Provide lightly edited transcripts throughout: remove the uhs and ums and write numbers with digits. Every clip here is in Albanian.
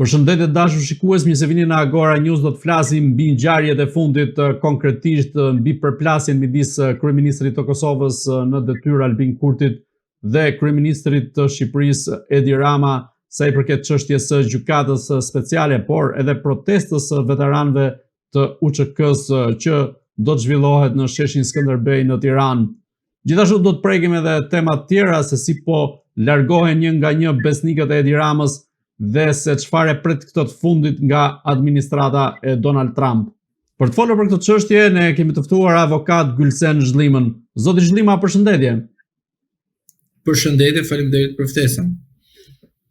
Përshëndetje dashur shikues, mirë se vini në Agora News. Do të flasim mbi ngjarjet e fundit, konkretisht mbi përplasjen midis kryeministrit të Kosovës në detyrë Albin Kurtit dhe kryeministrit të Shqipërisë Edi Rama sa i përket çështjes së gjykatës speciale, por edhe protestës së veteranëve të UÇK-s që do të zhvillohet në sheshin Skënderbej në Tiranë. Gjithashtu do të prekim edhe tema të tjera, se si po largohen një nga një besnikët e Edi Ramës dhe se çfarë pret këtë të fundit nga administrata e Donald Trump. Për të folur për këtë çështje, ne kemi të ftuar avokat Gylsen Zhlimën. Zoti Zhlima, përshëndetje. Përshëndetje, faleminderit për ftesën.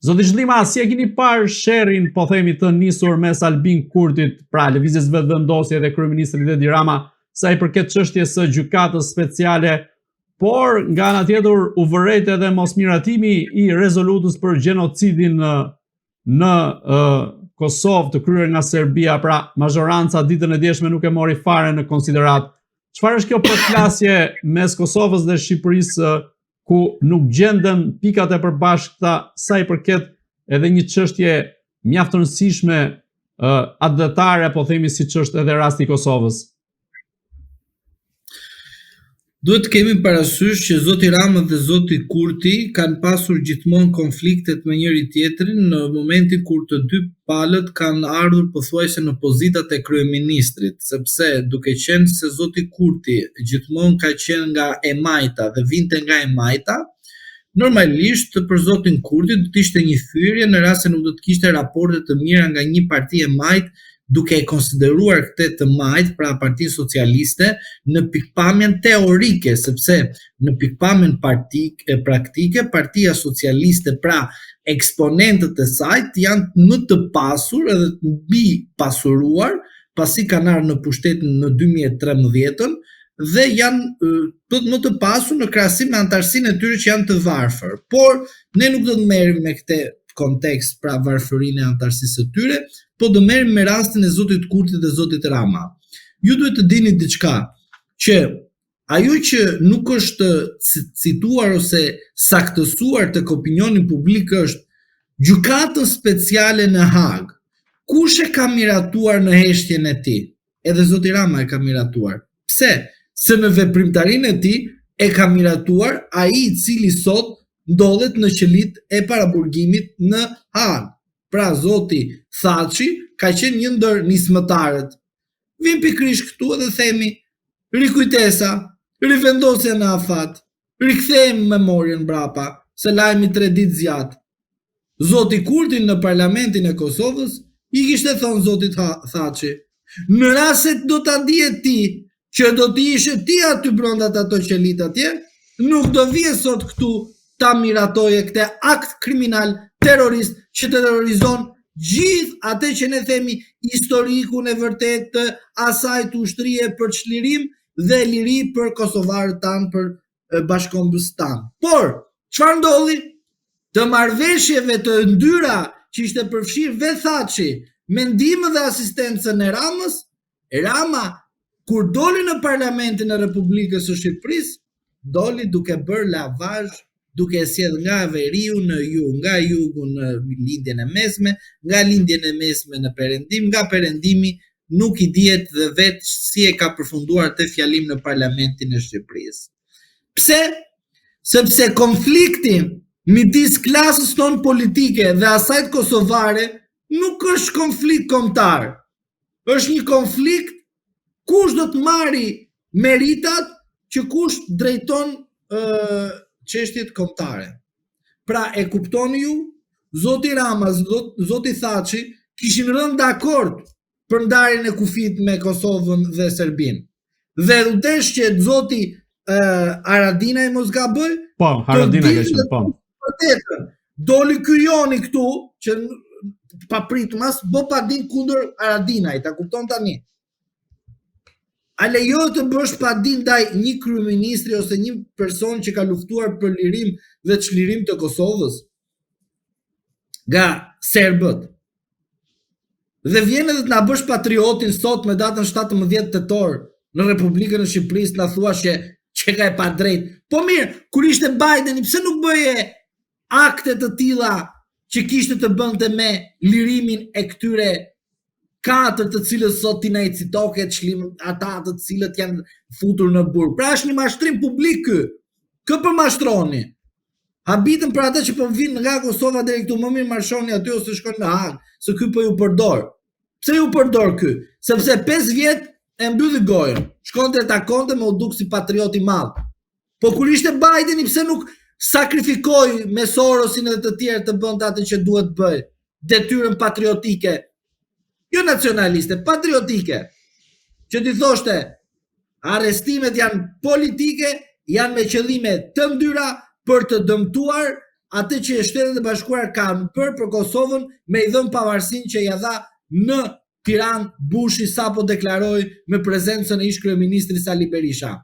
Zoti Zhlima, si e keni parë sherrin, po themi, të nisur mes Albin Kurtit, pra lëvizjes vetëvendosje dhe kryeministrit Edi Rama, sa i përket çështjes së gjykatës speciale, por nga ana tjetër u vërejt edhe mosmiratimi i rezolutës për gjenocidin në Kosovë të kryer nga Serbia, pra mazhoranca ditën e djeshme nuk e mori fare në konsiderat. Çfarë është kjo përplasje mes Kosovës dhe Shqipërisë, ku nuk gjenden pikat e përbashkëta sa i përket edhe një çështje mjaft e rëndësishme atletare, po themi, siç është edhe rasti i Kosovës? Duhet të kemi parasysh që zoti Rama dhe zoti Kurti kanë pasur gjithmonë konfliktet me njëri tjetrin në momentin kur të dy palët kanë ardhur pothuajse në pozitat e kryeministrit, sepse duke qenë se zoti Kurti gjithmonë ka qenë nga e majta dhe vinte nga e majta, normalisht për zotin Kurti do të ishte një thyrje në rast se nuk do të kishte raporte të mira nga një parti e majtë, duke e konsideruar këtë të majtë, pra Partinë Socialiste, në pikpamjen teorike, sepse në pikpamjen praktike, Partia Socialiste, pra eksponentët e saj, janë më të pasur edhe të mbi pasuruar, pasi kanë ardhur në pushtetin në 2013 dhe janë më të pasur në krahasim me antarësinë e tyre që janë të varfër. Por ne nuk do të merrem me këtë kontekst, pra varfërinë e antarësisë së tyre, po do merrem me rastin e zotit Kurtit dhe zotit Rama. Ju duhet të dini diçka, që ajo që nuk është cituar ose saktësuar tek opinioni publik është gjykatën speciale në Hag. Kush e ka miratuar në heshtjen e tij? Edhe zoti Rama e ka miratuar. Pse? Se në veprimtarinë e tij e ka miratuar ai i cili sot ndodhet në qelit e paraburgimit në Hag. Pra zoti Thaçi ka qenë një ndër nismëtarët. Vim pikërisht këtu edhe themi, rikujtesa, rivendosja në afat, rikthejmë memorien mbrapa, se lajmi 3 ditë zjat. Zoti Kurti në parlamentin e Kosovës i kishte thënë zotit Thaçi, në raset do ta dihet ti që do të ishe ti aty brenda ato qelit atje, nuk do vije sot këtu ta miratoje këtë akt kriminal terrorist që të terrorizon gjithë atë që ne themi historikun e vërtet të asaj të ushtrie për çlirim dhe liri për kosovarët tanë, për bashkombës tanë. Por, çfarë ndodhi? Të marrëveshjeve të ndyra që ishte përfshirë vetë Thaçi me ndihmën dhe asistencën e Ramës, Rama kur doli në parlamentin e Republikës së Shqipërisë, doli duke bërë lavazh, duke sjell nga veriu në jug, nga jugu në lindjen e mesme, nga lindjen e mesme në perëndim, nga perëndimi nuk i dihet dhe vetë si e ka përfunduar të fjalim në parlamentin e Shqipërisë. Pse? Sepse konflikti midis klasës tonë politike dhe asaj kosovare nuk është konflikt kombëtar. Është një konflikt kush do të marri meritat që kush drejton çështjet kombëtare. Pra e kuptoni ju, zoti Rama, zoti Thaçi kishin rënë dakord për ndarjen e kufit me Kosovën dhe Serbinë. Dhe u desh që zoti Haradinaj mos gaboj. Po, Haradinaj ka qenë, po. Doli ky Joni këtu që papritmas bë padin kundër Haradinaj, ta kupton tani. A lejo të bësh padin ndaj një kryeministri ose një person që ka luftuar për lirim dhe çlirim të Kosovës nga serbët? Dhe vjen edhe të na bësh patriotin sot me datën 17 tetor në Republikën e Shqipërisë, na thuash që ka e pa drejt. Po mirë, kur ishte Bideni, pse nuk bëje akte të tilla që kishte të bënte me lirimin e këtyre 4 të cilët sot ti na i citoke ata të cilët janë futur në burg. Pra është një mashtrim publik ky. Kë për mashtroni? Habitën për ata që po vinë nga Kosova deri këtu, më mirë marshoni aty ose shkoni në Hag, se ky po ju përdor. Pse ju përdor ky? Sepse 5 vjet e mbylli gojën. Shkonte takonte me u duk si patriot i madh. Po kur ishte Bideni, pse nuk sakrifikoi me Sorosin dhe të tjerë të bënte atë që duhet bëj? Detyrën patriotike, jo nacionaliste, patriotike. Që ti thoshte, arrestimet janë politike, janë me qëllime të ndyra për të dëmtuar atë që Shtetet e Bashkuara kanë për Kosovën me i dhënë pavarësinë që ja dha në Tiranë Bushi sapo deklaroi me prezencën e ish kryeministrit Sali Berisha.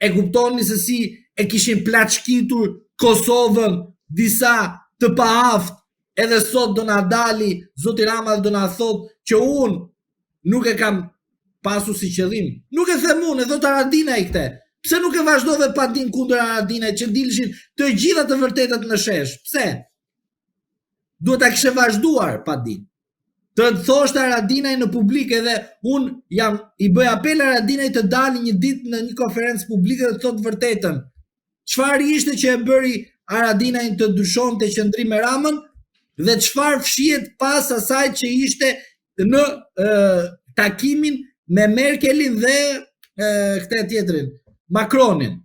E kuptoni se si e kishin plaçkitur Kosovën disa të paaft, edhe sot do na dali zoti Rama do na thotë që unë nuk e kam pasur si qëllim. Nuk e them unë, e thot Haradinaj këtë. Pse nuk e vazhdove Padin kundër Haradinaj që dilshin të gjitha të vërtetat në shesh? Pse? Duhet ta kishe vazhduar Padin. Të thoshte Haradinaj në publik, edhe unë i bëj apel Haradinaj të dali një ditë në një konferencë publike dhe të thotë vërtetën. Çfarë ishte që e bëri Haradinaj të dyshonte qëndrim me Ramën dhe çfarë fshihet pas asaj që ishte në takimin me Merkelin dhe këtë tjetrin, Macronin.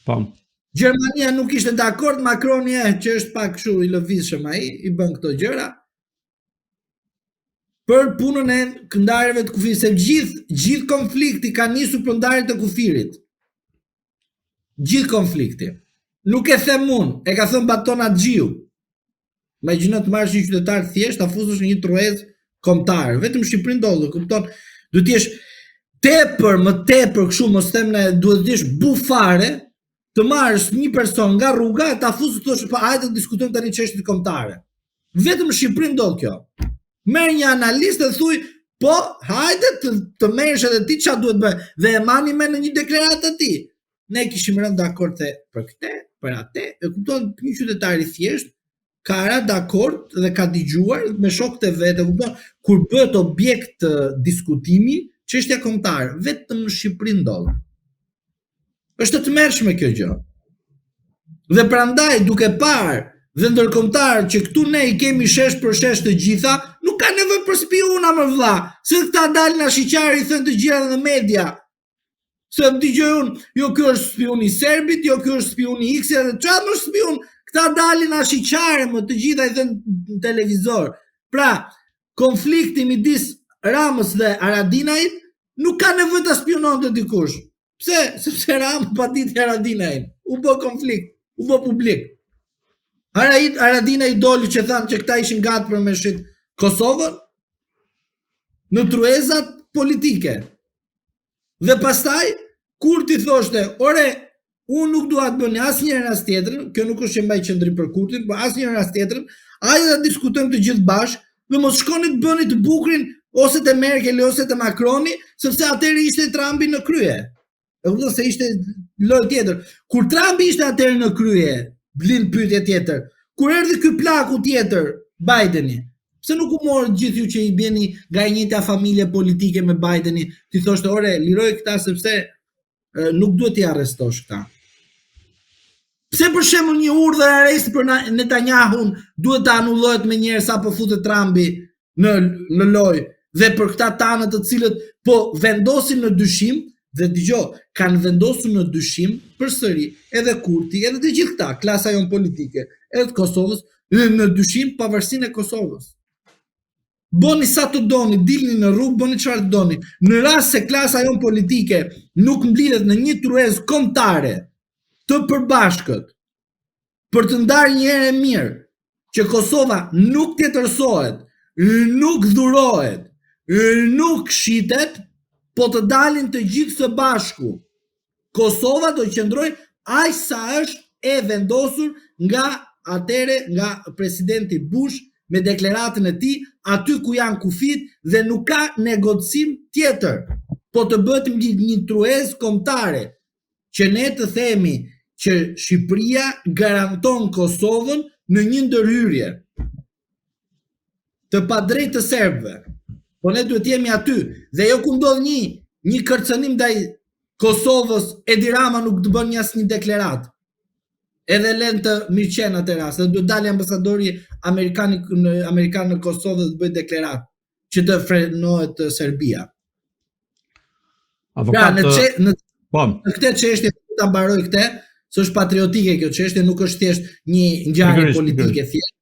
Po. Gjermania nuk ishte dakord, Macroni që është pak kështu i lëvizshëm ai, i bën këto gjëra. Për punën e ndarjeve të kufirit, se gjithë konflikti ka nisur për ndarjet e kufirit. Gjithë konflikti. Nuk e them unë, e ka thënë Baton Haxhiu. Imagjino të marrësh një qytetar thjesht, ta fusësh në një truez kombëtar, vetëm Shqipërinë ndodh, kupton? Duhet të jesh më tepër kështu, mos them ne, duhet të jesh bufare, të marrësh një person nga rruga e ta fusësh thosh, po hajde të diskutojmë tani çështjet kombëtare. Vetëm në Shqipëri ndodh kjo. Merr një analist dhe thuj, po hajde të merresh edhe ti çfarë duhet bëj dhe e mani me në një deklaratë të tij. Ne kishim rënë dakord për këtë, për atë, e kupton, një qytetar i thjesht ka rënë dakord dhe ka dëgjuar me shokët e vet, e kupton, kur bëhet objekt diskutimi, çështja kombëtare, vetëm në Shqipëri ndodh. Është të tmerrshme kjo gjë. Dhe prandaj duke parë dhe ndërkombëtar që këtu ne i kemi shesh për shesh të gjitha, nuk ka nevojë për spiona më vëlla, se këta dalin na shiqari i thënë të gjitha në media. Se dëgjoj unë, jo ky është spioni i Serbit, jo ky është spioni i X, edhe çfarë më spion, këta dalin na shiqare më të gjitha i thënë në televizor. Pra, konflikti midis Ramës dhe Haradinajit nuk ka nevojë ta spiononte dikush. Pse? Sepse Rama pa ditë Haradinajin. U bë konflikt, u bë publik. Haradinaj doli që thanë që këta ishin gati për me shit Kosovën në truezat politike. Dhe pastaj, kur ti thoshte, ore, unë nuk dua të bëni asnjëherë as tjetrën, kjo nuk është që mbaj qendrim për Kurtin, por asnjëherë as tjetrën, hajde ta diskutojmë të gjithë bashkë, dhe mos shkoni të bëni të bukurin ose të Merkel ose të Macroni, sepse atëherë ishte Trumpi në krye. E kupton se ishte lojë tjetër. Kur Trumpi ishte atëherë në krye, blin pyetje tjetër. Kur erdhi ky plaku tjetër, Bideni, pse nuk u morë gjithë ju që i bjeni nga e njëjta familje politike me Bideni, ti thoshte, ore, liroj këta sepse nuk duhet t'i arrestosh këta. Pse për shembull një urdhër arresti për Netanyahun duhet të anullohet me njerë sa po futet Trumpi në lojë dhe për këta tanët të cilët po vendosin në dyshim, dhe dëgjoj, kanë vendosur në dyshim përsëri edhe Kurti, edhe të gjithë këta, klasa jon politike, edhe të Kosovës, në dyshim pavarësinë e Kosovës. Boni sa të doni, dilni në rrugë, boni çfarë të doni. Në rast se klasa jon politike nuk mblidhet në një truez kombëtare të përbashkët për të ndarë një herë mirë që Kosova nuk tjetërsohet, nuk dhurohet, nuk shitet, po të dalin të gjithë së bashku. Kosova do qëndroj aq sa është e vendosur nga presidenti Bush me deklaratën e tij, aty ku janë kufit dhe nuk ka negocim tjetër, po të bëhet një truez kombëtare, që ne të themi që Shqipëria garanton Kosovën në një ndërhyrje të padrejtë të serbëve, po ne duhet jemi aty, dhe jo ku ndodh një kërcënim ndaj Kosovës, Edi Rama nuk të bën asnjë deklaratë. Edhe lën të mirëqen atë rast, dhe duhet dalë ambasadori amerikan në Kosovë të bëjë deklaratë që të frenohet Serbia. Avokat, në këtë çështje ta mbaroj këtë, se është patriotike kjo çështje, nuk është thjesht një ngjarje politike thjesht.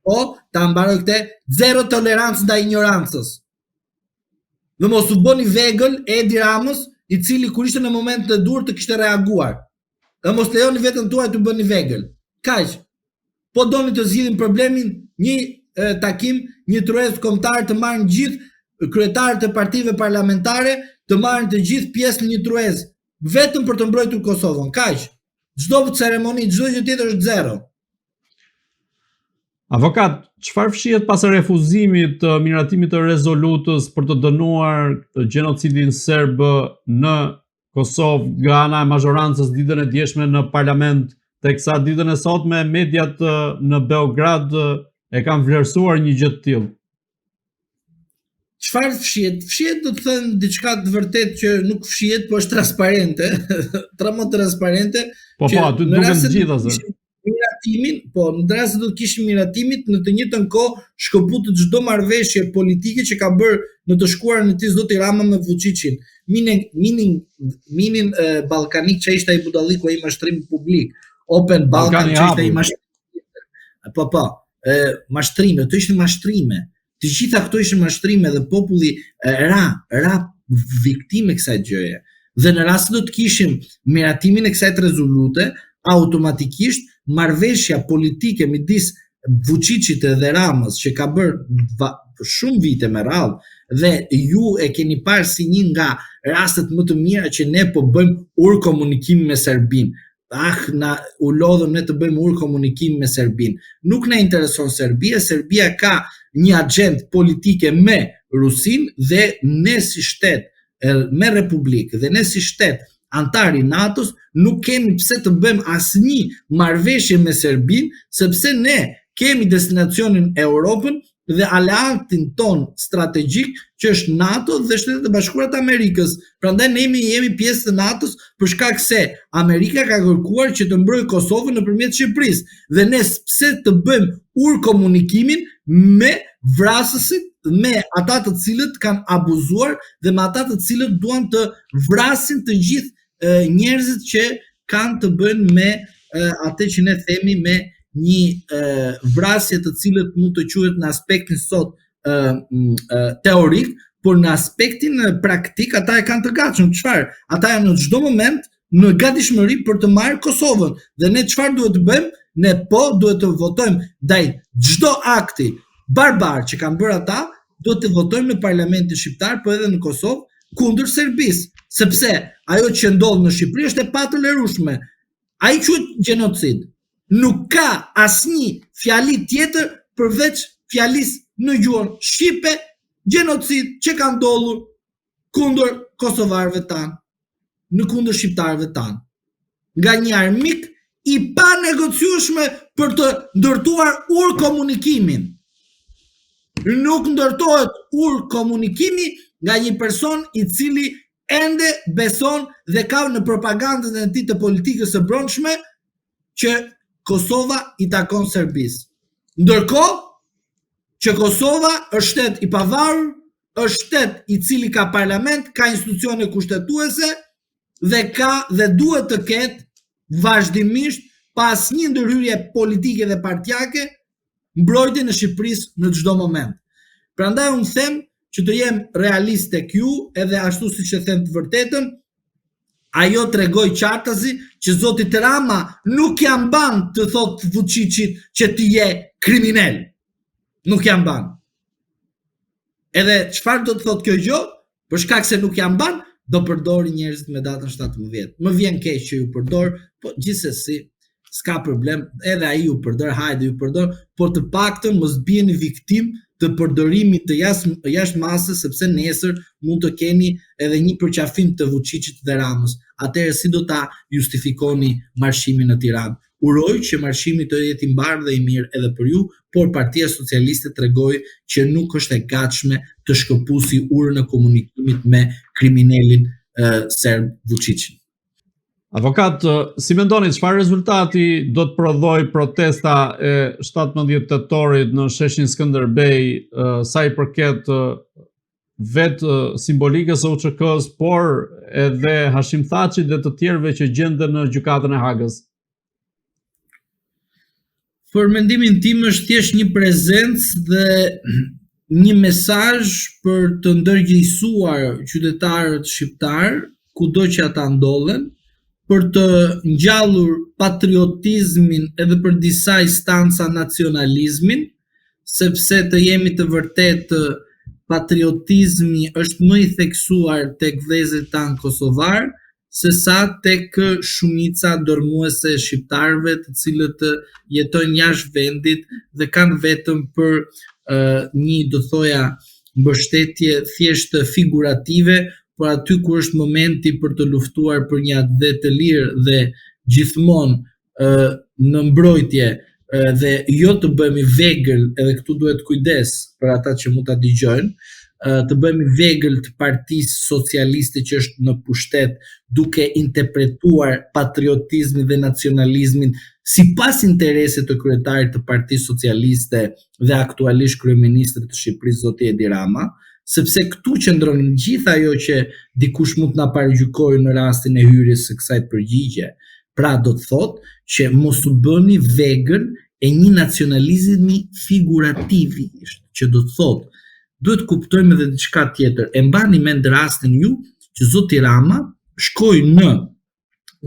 Po, ta mbaroj këtë, zero tolerancë ndaj ignorancës. Dhe mos u bëni vegël Edi Ramës, i cili kur ishte në moment të dur të kishte reaguar. Dhe mos lejoni veten tuaj të bëni vegël. Kaq. Po doni të zgjidhin problemin, një takim, një trues kombëtar të marrin gjithë kryetarët e partive parlamentare, të marrin të gjithë pjesë në një trues, vetëm për të mbrojtur Kosovën. Kaq. Çdo ceremoni, çdo gjë tjetër është zero. Avokat, çfarë fshihet pas refuzimit të miratimit të rezolutës për të dënuar gjenocidin serb në Kosovë nga ana e mazhorancës ditën e djeshme në parlament, teksa ditën e sotme mediat në Beograd e kanë vlerësuar një gjë të tillë? Çfarë fshihet? Fshihet do të thënë diçka të vërtet që nuk fshihet, po është transparente, tërmë transparente. Po, aty duken të gjitha zë. Miratimin, po, në rast se do të kishim miratimit, në të njëjtën kohë shkëputët çdo marrëveshje politike që ka bërë në të shkuarën e tij zoti Rama me Vučićin. Minin ballkanik që ishte ai budalliku ai mashtrim publik. Open Balkan që ishte ai mashtrim. Po, mashtrime, të ishin mashtrime. Të gjitha këto ishin mashtrime dhe populli ra viktime kësaj gjëje. Dhe në rast se do të kishim miratimin e kësaj rezolute, automatikisht marrëveshja politike midis Vučićit dhe Ramës që ka bërë shumë vite me radhë dhe ju e keni parë si një nga rastet më të mira që ne po bëjmë ur komunikim me Serbinë. Na u lodhëm ne të bëjmë ur komunikim me Serbinë. Nuk na intereson Serbia, Serbia ka një agjendë politike me Rusin dhe ne si shtet me Republikë dhe ne si shtet antari NATO-s nuk kemi pse të bëjmë asnjë marrëveshje me Serbinë, sepse ne kemi destinacionin Europën dhe aleatin ton strategjik që është NATO dhe Shtetet e Bashkuara të Amerikës. Prandaj ne jemi pjesë të NATO-s për shkak se Amerika ka kërkuar që të mbrojë Kosovën nëpërmjet Shqipërisë dhe ne pse të bëjmë ur komunikimin me vrasësit, me ata të cilët kanë abuzuar dhe me ata të cilët duan të vrasin të gjithë njerëzit që kanë të bëjnë me atë që ne themi me një vrasje të cilët mund të quhet në aspektin sot teorik, por në aspektin praktik ata e kanë të gatshëm. Çfarë? Ata janë në çdo moment në gatishmëri për të marrë Kosovën. Dhe ne çfarë duhet të bëjmë? Ne duhet të votojmë ndaj çdo akti barbar që kanë bërë ata, duhet të votojmë në parlamentin shqiptar, po edhe në Kosovë kundër Serbisë, sepse ajo që ndodh në Shqipëri është e patëlerueshme. Ai quhet gjenocid. Nuk ka asnjë fjali tjetër përveç fjalisë në gjuhën shqipe, gjenocid që ka ndodhur kundër kosovarëve tanë, në kundër shqiptarëve tanë, nga një armik i pa negociueshme për të ndërtuar ur komunikimin. Nuk ndërtohet ur komunikimi nga një person i cili ende beson dhe ka në propagandën e tij të politikës së brendshme që Kosova i takon Serbisë. Ndërkohë që Kosova është shtet i pavarur, është shtet i cili ka parlament, ka institucione kushtetuese dhe duhet të ketë vazhdimisht pas një ndërhyrje politike dhe partijake mbrojtje në Shqipërisë në çdo moment. Prandaj unë them që të jem realist tek ju, edhe ashtu siç e them të vërtetën, ajo tregoi qartazi që zoti Rama nuk ja mban të thotë Vučićit që ti je kriminal. Nuk ja mban. Edhe çfarë do të thotë kjo gjë? Për shkak se nuk ja mban, do përdori njerëzit me datën 17. Më vjen keq që ju përdor, po gjithsesi s'ka problem, edhe ai ju përdor, hajde ju përdor, por të paktën mos bijeni viktim të përdorimit të jashtë masës, sepse nesër mund të keni edhe një përqafim të Vučićit dhe Ramës. Atëherë si do ta justifikoni marshimin në Tiranë? Uroj që marshimi të jetë i mbarë dhe i mirë edhe për ju, por Partia Socialiste tregoi që nuk është e gatshme të shkëpusi urën e komunikimit me kriminalin serb Vučićin. Avokat, si mendoni çfarë rezultati do të prodhoj protesta e 17 tetorit në sheshin Skënderbej sa i përket vetë simbolikës së UÇK-s, por edhe Hashim Thaçit dhe të tjerëve që gjenden në gjykatën e Hagës? Për mendimin tim është thjesht një prezencë dhe një mesazh për të ndërgjegjësuar qytetarët shqiptar kudo që ata ndodhen, për të ngjallur patriotizmin edhe për disa instanca nacionalizmin, sepse të jemi të vërtetë patriotizmi është më i theksuar tek vëllezërit tanë kosovar sesa tek shumica dërmuese e shqiptarëve të cilët jetojnë jashtë vendit dhe kanë vetëm për një, do thoja, mbështetje thjesht figurative, por aty kur është momenti për të luftuar për një atë të lirë dhe gjithmonë në mbrojtje dhe jo të bëhemi vegël, edhe këtu duhet kujdes për ata që mund ta dëgjojnë, të bëhemi vegël të Partisë Socialiste që është në pushtet duke interpretuar patriotizmin dhe nacionalizmin sipas interesit të kryetarit të Partisë Socialiste dhe aktualisht kryeministrit të Shqipërisë zoti Edi Rama, sepse këtu qëndron gjithë ajo që dikush mund të na paragjykojë në rastin e hyrjes së kësaj përgjigje. Pra do të thotë që mos u bëni vegël e një nacionalizmi figurativ, që do të thotë duhet kuptojmë edhe diçka tjetër. E mbani mend rastin ju që zoti Rama shkoi në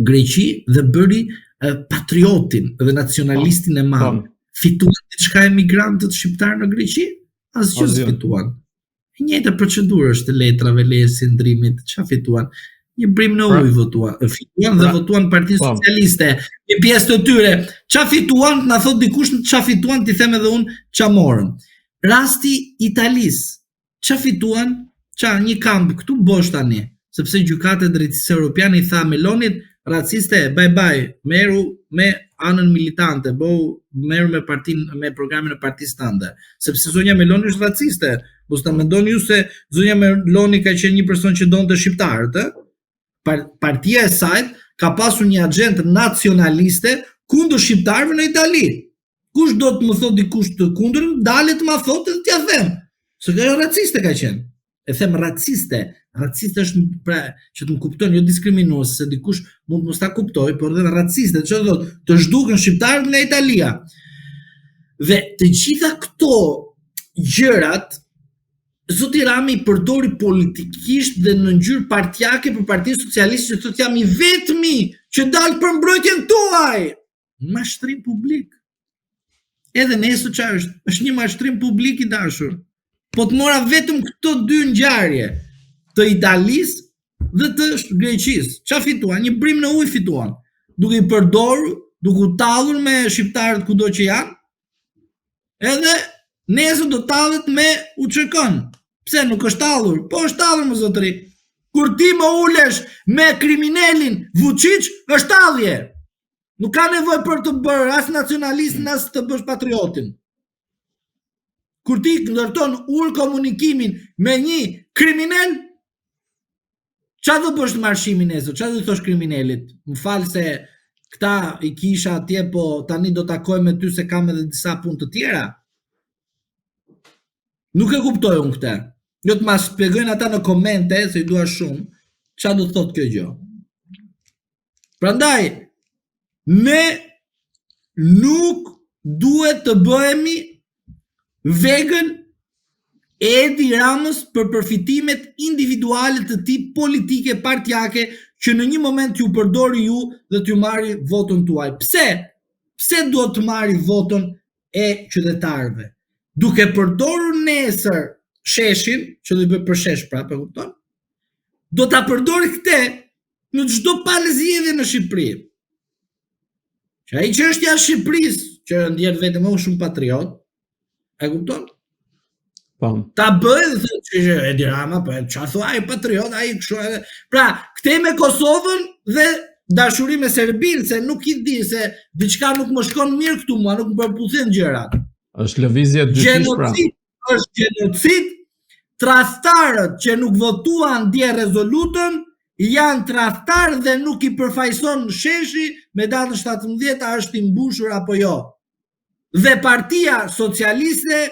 Greqi dhe bëri patriotin dhe nacionalistin e madh. Fituan diçka emigrantët shqiptar në Greqi? Asgjë fituan. E njëjta procedurë është letrave leje ndrimit. Çfarë fituan? Një brim në ujë votuan. Fituan dhe votuan Partinë Socialiste. Një pjesë të tyre. Çfarë fituan? Na thot dikush çfarë fituan, ti them edhe unë çfarë morën. Rasti Italisë. Çfarë fituan? Një kamp këtu bosh tani, sepse gjykata e drejtësisë europiane i tha Melonit, raciste, bye bye, meru me anën militante, meru me partinë, me programin e partisë tënde, sepse zonja Meloni është raciste. Mos ta mendoni ju se zonja Meloni ka qenë një person që donte shqiptarët, Partia e saj ka pasur një agjendë nacionaliste kundër shqiptarëve në Itali. Kush do të më thotë dikush të kundërën, dalet më thotë dhe t'ja them. Se kjo raciste ka qenë. E them raciste. Raciste është pra që të më kuptojnë, jo diskriminues, se dikush mund mos ta kuptoj, por edhe raciste, çfarë do të zhdukën shqiptarët nga Italia. Dhe të gjitha këto gjërat zoti Rami i përdori politikisht dhe në ngjyrë partijake për Partinë Socialiste, që thotë jam i vetmi që dal për mbrojtjen tuaj. Mashtrim publik. Edhe nesër çfarë është? Është një mashtrim publik i dashur. Po të mora vetëm këto dy ngjarje të Italisë dhe të Greqisë. Çfarë fituan? Një brim në ujë fituan. Duke i përdorur, duke u tallur me shqiptarët kudo që janë. Edhe nesër do tallet me UÇK-n. Pse nuk është tallur? Po është tallur më zotëri. Kur ti më ulesh me kriminalin Vučić, është tallje. Nuk ka nevojë për të bërë as nacionalistin as të bësh patriotin. Kur ti ndërton ur komunikimin me një kriminal, çfarë do bësh të marshimin nesër? Çfarë do të thosh kriminalit? Më fal se këta i kisha atje, po tani do takoj me ty se kam edhe disa punë të tjera. Nuk e kuptoj unë këtë. Jo të ma shpjegojnë ata në komente, se i dua shumë, çfarë do të thotë kjo gjë. Prandaj, ne nuk duhet të bëhemi vegël e Edi Ramës për përfitimet individuale të tij politike partijake që në një moment ju përdori ju dhe t'ju marri votën tuaj. Pse? Pse duhet të marri votën e qytetarëve? Duke përdorur nesër sheshin, që do të bëj për shesh prapë, e kupton? Do ta përdori këtë në çdo palëzjedhje në Shqipëri. Që ai që është jashtë Shqipërisë, që ndjen vetëm më shumë patriot, e kupton? Ta bëj dhe thotë që Edi Rama, po çfarë thua ai patriot, ai kështu. Pra, kthej me Kosovën dhe dashuri me Serbinë, se nuk i di, se diçka nuk më shkon mirë këtu mua, nuk më përputhin gjërat. Është lëvizje dyfish pra. Gjenocid është gjenocid. Tradhtarët që nuk votuan dje rezolutën janë tradhtarë dhe nuk i përfaqëson sheshi me datën 17 a është i mbushur apo jo. Dhe Partia Socialiste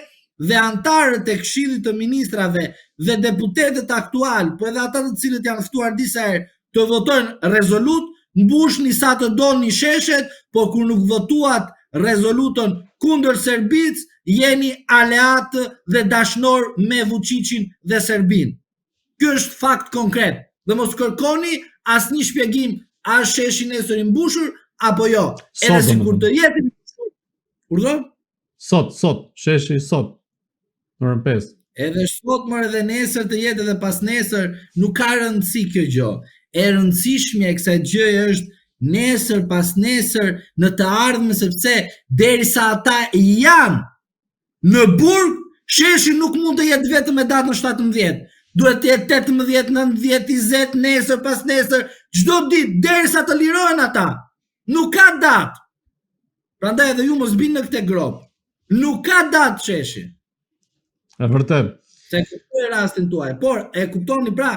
dhe antarët e Këshillit të Ministrave dhe deputetët aktual, po edhe ata të cilët janë ftuar disa herë të votojnë rezolut, mbushni sa të doni sheshet, po kur nuk votuat rezolutën kundër Serbicë, jeni aleat dhe dashnor me Vučićin dhe Serbinë. Ky është fakt konkret. Dhe mos kërkoni asnjë shpjegim a është sheshi nesër i mbushur apo jo. Edhe sikur të jetë i mbushur. Urdhon? Sot, sheshi sot. Në orën 5. Edhe sot më edhe nesër të jetë edhe pas nesër, nuk ka rëndësi kjo gjë. E rëndësishmja e kësaj gjëje është nesër pas nesër në të ardhmen, sepse derisa ata janë në burg, sheshi nuk mund të jetë vetëm me datën 17. Duhet të jetë 18, 19, 20, nesër pas nesër, çdo ditë derisa të lirohen ata. Nuk ka datë. Prandaj edhe ju mos bini në këtë grop. Nuk ka datë sheshi. E vërtet. Se kuptoj rastin tuaj, por e kuptoni pra,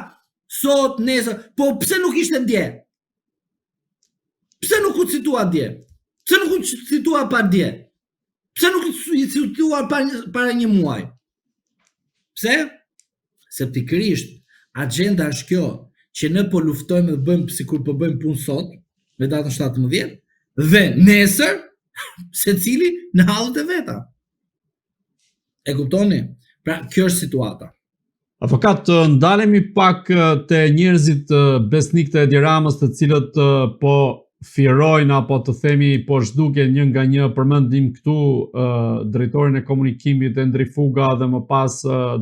sot, nesër, po pse nuk ishte dje? Pse nuk u citua dje? Pse nuk u citua pa dje? Pse nuk i citua para një muaj? Pse? Se pikërisht agenda është kjo, që ne po luftojmë dhe bëjmë sikur po bëjmë punë sot, me datën 17, dhe nesër, secili në hallet e veta. E kuptoni? Pra, kjo është situata. Avokat, ndalemi pak te njerëzit besnik të Edi Ramës, të cilët po firojnë apo të themi po zhduken një nga një. Përmendim këtu drejtorin e komunikimit Endri Fuga dhe më pas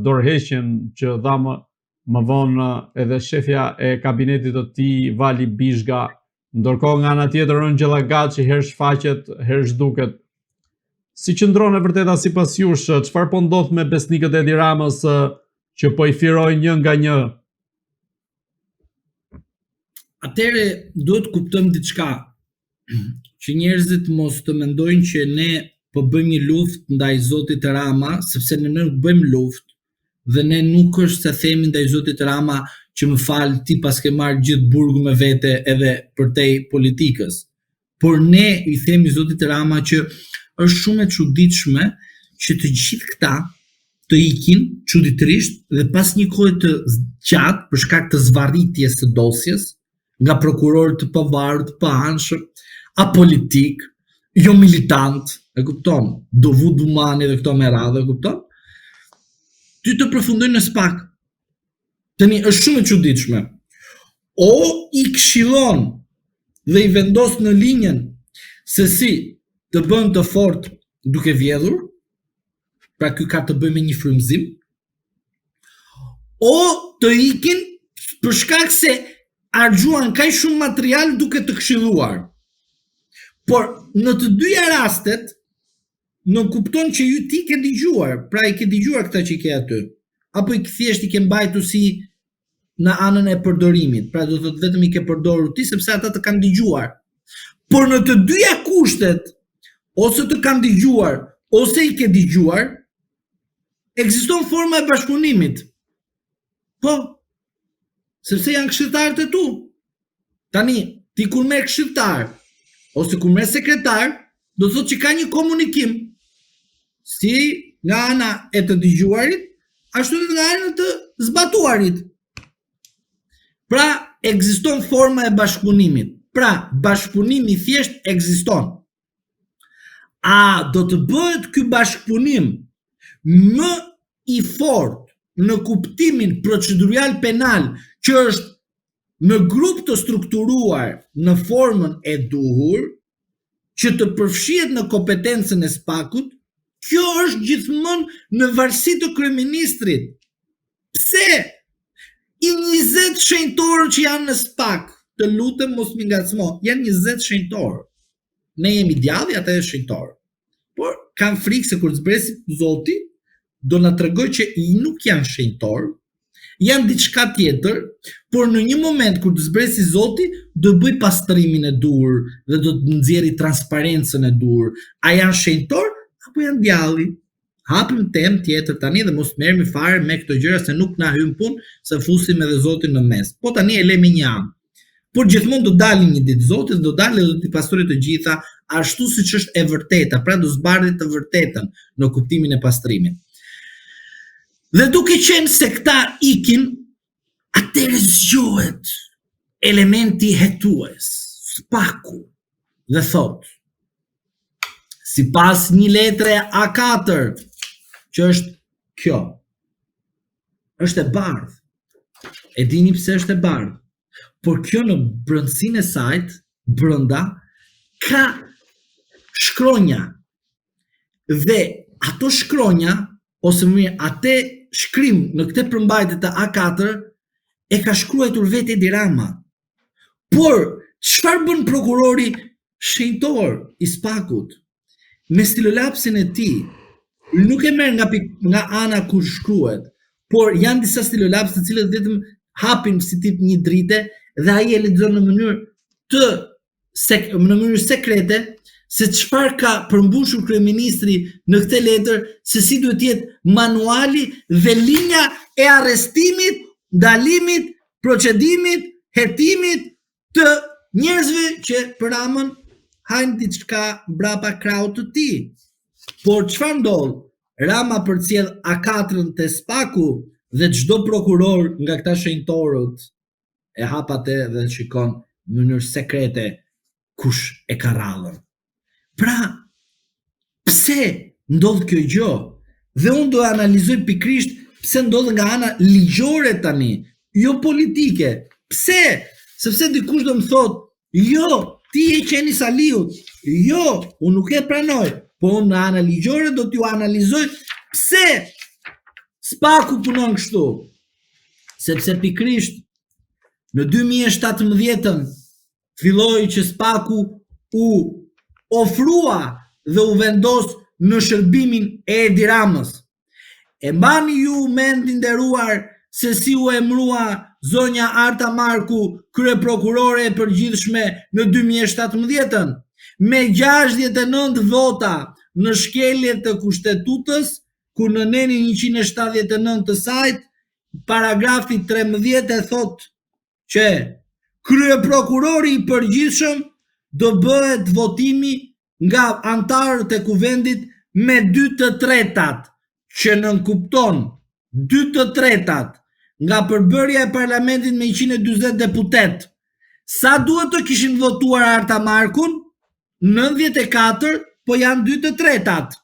dorëheqjen që dha më vonë edhe shefja e kabinetit të tij Vali Bishga, ndërkohë nga ana tjetër Angela Gaçi herë shfaqet, herë zhduket. Si qëndron e vërteta sipas jush, çfarë po ndodh me besnikët e Edi Ramës që po i firojnë një nga një? Atëre duhet kuptojmë diçka, që njerëzit mos të mendojnë që ne po bëjmë një luftë ndaj Zotit Rama, sepse ne nuk bëjmë luftë, dhe ne nuk është se themi ndaj Zotit Rama që më fal ti pas ke marrë gjithë burgu me vete edhe përtej politikës. Por ne i themi Zotit Rama që është shumë e çuditshme që të gjithë këta të ikin çuditërisht dhe pas një kohe të gjatë për shkak të zvarritjes së dosjes nga prokurorë të pavarur, të paanshëm, apolitik, jo militant, e kupton? Dovud Dumani dhe këto me radhë, e kupton? Ty të përfundojnë në SPAK. Tani është shumë e çuditshme. O i këshillon dhe i vendos në linjën se si të bën të fort duke vjedhur, pra ky ka të bëjë me një frymëzim, o të ikin për shkak se argjuan kaq shumë material duke të këshilluar. Por në të dyja rastet, nuk kupton që ju ti ke dëgjuar, pra i ke dëgjuar këta që i ke aty, apo i thjesht i ke mbajtur si në anën e përdorimit, pra do të thotë vetëm i ke përdorur ti sepse ata të kanë dëgjuar. Por në të dyja kushtet, ose të kanë dëgjuar, ose i ke dëgjuar, ekziston forma e bashkëpunimit. Po, sepse janë këshilltarët e tu. Tani, ti kur merr këshilltar, ose kur merr sekretar, do të thotë që ka një komunikim, si nga ana e të dëgjuarit, ashtu edhe nga ana e të zbatuarit. Pra, ekziston forma e bashkëpunimit. Pra, bashkëpunimi thjesht ekziston. A do të bëhet ky bashkëpunim më i fortë në kuptimin procedurial penal, që është në grup të strukturuar në formën e duhur, që të përfshihet në kompetencën e SPAK-ut? Kjo është gjithmonë në varësi të kryeministrit. Pse? I 20 shenjtorë që janë në SPAK, të lutem mos më ngacmo, janë 20 shenjtorë. Ne jemi djalli, ata janë shenjtorë. Por kanë frikë se kur zbresit Zoti, do na tregoj që i nuk janë shenjtorë, janë diçka tjetër, por në një moment kur të zbresi Zoti, do bëj pastrimin e dur dhe do të nxjerrë transparencën e dur. A janë shenjtor apo janë djalli? Hapim temë tjetër tani dhe mos merremi fare me këto gjëra se nuk na hyn punë, se fusim edhe Zotin në mes. Po tani e lemi një anë. Por gjithmonë do dalin një ditë Zoti, do dalë dhe do t'i pastrojë të gjitha ashtu siç është e vërteta, pra do zbardhë të vërtetën në kuptimin e pastrimit. Dhe duke qenë se këta ikin, atëherë zgjohet elementi hetues, spaku, dhe thot, sipas një letre A4, që është kjo, është e bardhë. E dini pse është e bardhë? Por kjo në brëndësinë e sajt, brënda, ka shkronja. Dhe ato shkronja, ose më mirë, atë shkrim në këtë përmbajtje të A4 e ka shkruar vetë Edi Rama. Por çfarë bën prokurori shenjtor i spakut? Me stilolapsin e tij, nuk e merr nga ana ku shkruhet, por janë disa stilolaps të cilët vetëm hapin si tip një drite dhe ai e lexon në mënyrë sekrete se çfarë ka përmbushur kryeministri në këtë letër, se si duhet të jetë manuali dhe linja e arrestimit, ndalimit, procedimit, hetimit të njerëzve që për Ramën hajnë diçka brapa kraut të tij. Por çfarë ndodh? Rama përcjell A4-ën te spaku dhe çdo prokuror nga këta shenjtorët e hap atë dhe shikon në mënyrë sekrete kush e ka rrallën. Pra, pse ndodh kjo gjë? Dhe unë do analizoj pikrisht pse ndodh nga ana ligjore tani, jo politike. Pse? Sepse dikush do më thot, jo, ti e qeni Saliut, jo, unë nuk e pranoj, po unë në ana ligjore do t'ju analizoj pse spaku punon kështu. Sepse pikrisht në 2017 filloi që spaku u ofrua dhe u vendos në shërbimin e Edi Ramës. E mbani ju mend nderuar se si u emërua zonja Arta Marku kryeprokurore e përgjithshme në 2017 me 69 vota në shkelje të kushtetutës, ku në nenin 179 të sajt, paragrafi 13 e thot që kryeprokurori i përgjithshëm do bëhet votimi nga antarët e kuvendit me 2/3, që nënkupton 2/3 nga përbërja e parlamentit me 140 deputet. Sa duhet të kishin votuar Arta Markun? 94, po janë 2/3.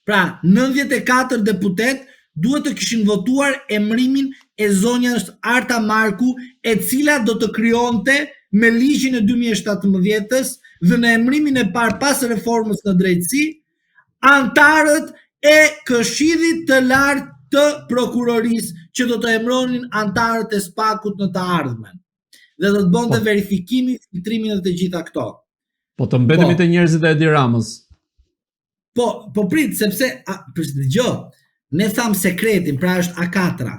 Pra, 94 deputet duhet të kishin votuar emërimin e zonjës Arta Marku, e cila do të krijonte me ligjin e 2017-s dhe në emërimin e parë pas reformës në drejtësi, antarët e Këshillit të Lartë të Prokurorisë, që do të emëronin antarët e spakut në të ardhmen. Dhe do të bënte verifikimin, filtrimin dhe të gjitha këto. Po të mbetemi te njerëzit e Edi Ramës. Po prit, sepse dëgjoj, ne tham sekretin, pra është A4.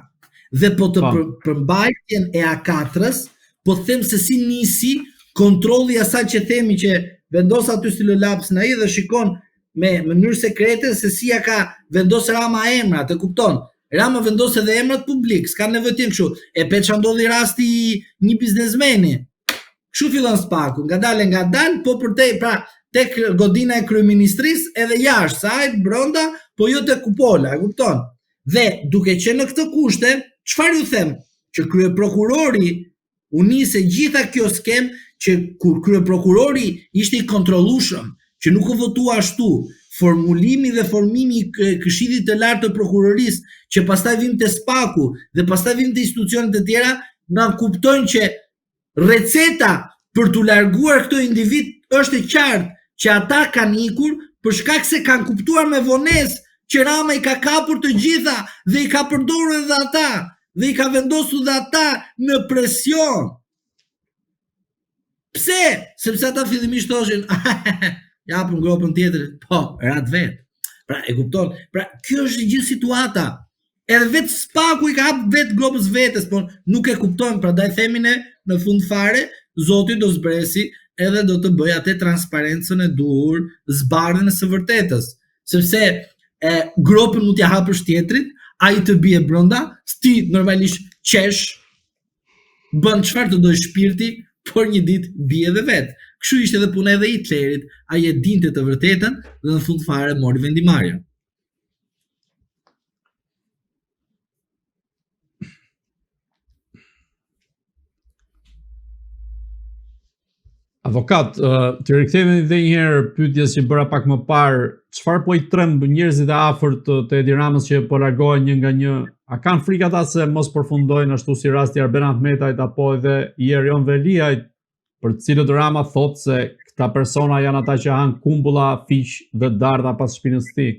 Dhe po të përmbajtjen e A4-s, po them se si nisi kontrolli asaj që themi që vendos aty stilolaps në ai dhe shikon me mënyrë sekrete se si ja ka vendos Rama emrat, e kupton? Rama vendos edhe emrat publik, s'ka nevojë të jenë kështu. E peça ndodhi rasti një biznesmeni. Kështu fillon spaku, ngadalë, po përtej, pra tek godina e kryeministrisë edhe jashtë, sajt, brenda, po jo tek kupola, e kupton? Dhe duke qenë në këtë kushte, çfarë ju them? Që kryeprokurori u nisi gjitha kjo skem, që kur kryeprokurori ishte i kontrollueshëm, që nuk u votua ashtu, formulimi dhe formimi i Këshillit të Lartë të Prokurorisë, që pastaj vim te spaku dhe pastaj vim te institucionet e tjera, na kuptojnë që receta për t'u larguar këto individ është e qartë, që ata kanë ikur për shkak se kanë kuptuar me vonesë që Rama i ka kapur të gjitha dhe i ka përdorur edhe ata dhe i ka vendosur dhe ata në presion. Pse? Sepse ata fillimisht thoshin, japën gropën tjetër, po, rat vetë. Pra, e kupton? Pra, kjo është gjithë situata. edhe vetë Spaku i ka hap vetë grobës vetes, por nuk e kuptojnë, prandaj themi ne në fund fare, Zoti do zbresi edhe do të bëj atë transparencën e duhur, zbardhjen e së vërtetës, sepse gropën mund t'ja hapësh tjetrit, ai të bie brenda, ti normalisht qesh, bën çfarë të dojë shpirti, por një ditë bie edhe vet. Kështu ishte edhe puna edhe Hitlerit, ai e dinte të vërtetën dhe në fund fare mori vendimarrjen. Avokat, të rikthehemi edhe një herë pyetjes që bëra pak më parë, çfarë po i tremb njerëzit e afërt të Edi Ramës që po largohen një nga një, a kanë frikë ata se mos përfundojnë ashtu si rasti Arben Ahmetajt apo edhe Jerion Veliajt, për të cilët Rama thotë se këta persona janë ata që han kumbulla, fiq dhe dardha pas shpinës së tij?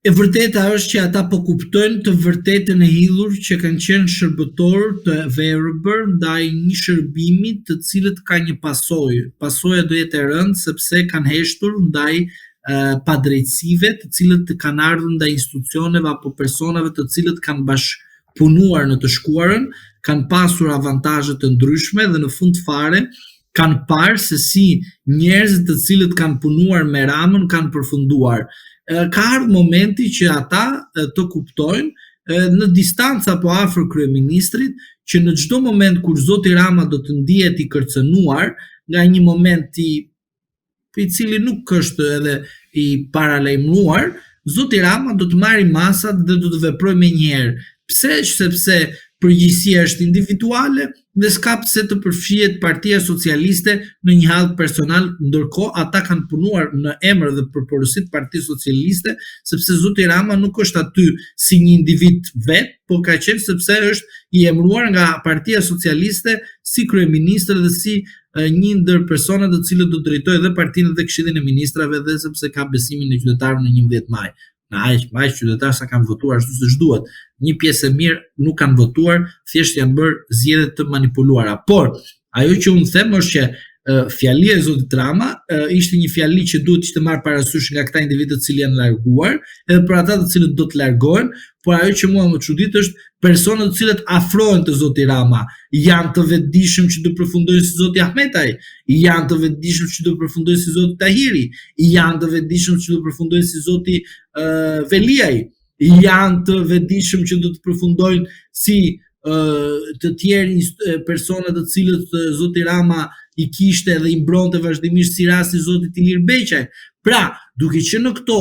E vërteta është që ata po kuptojnë të vërtetën e hidhur që kanë qenë shërbëtor të verbër ndaj një shërbimi të cilët ka një pasojë. Pasoja do jetë e rëndë sepse kanë heshtur ndaj padrejtësive të cilët kanë ardhur ndaj institucioneve apo personave të cilët kanë bashkëpunuar në të shkuarën, kanë pasur avantazhe të ndryshme dhe në fund fare kanë parë se si njerëzit të cilët kanë punuar me Ramën kanë përfunduar. Ka ardhur momenti që ata të kuptojnë në distancë apo afër kryeministrit që në çdo moment kur Zoti Rama do të ndihet i kërcënuar nga një moment i cili nuk është edhe i paralajmëruar, Zoti Rama do të marrë masat dhe do të veprojë menjëherë. Pse? Sepse përgjegjësia është individuale dhe s'ka pse të përfshihet Partia Socialiste në një hall personal, ndërkohë ata kanë punuar në emër dhe për porositë Partisë Socialiste, sepse Zoti Rama nuk është aty si një individ vet, por ka qenë sepse është i emëruar nga Partia Socialiste si kryeministër dhe si një ndër personat të cilët do drejtojë edhe partinë dhe Këshillin e Ministrave dhe sepse ka besimin e qytetarëve në 11 maj. Në aq qytetarë sa kanë votuar ashtu siç duhet. Një pjesë e mirë nuk kanë votuar, thjesht janë bërë zgjedhje të manipuluara. Por ajo që unë them është që fjalia e Zotit Rama ishte një fjali që duhet ishte marrë parasysh nga këta individë të cilë janë larguar, edhe për ata të cilët do të largohen, por ajo që mua më çudit është personat të cilët afrohen të Zoti Rama, janë të vetëdijshëm që do përfundojnë si Zoti Ahmetaj, janë të vetëdijshëm që do përfundojnë si Zoti Tahiri, janë të vetëdijshëm që do përfundojnë si Zoti Veliaj, janë të vetëdijshëm që do të përfundojnë si të tjerë personat të cilët Zoti Rama i kishte dhe i mbronte vazhdimisht si rasti Zotit Ilir Beqaj. Pra, duke qenë në këto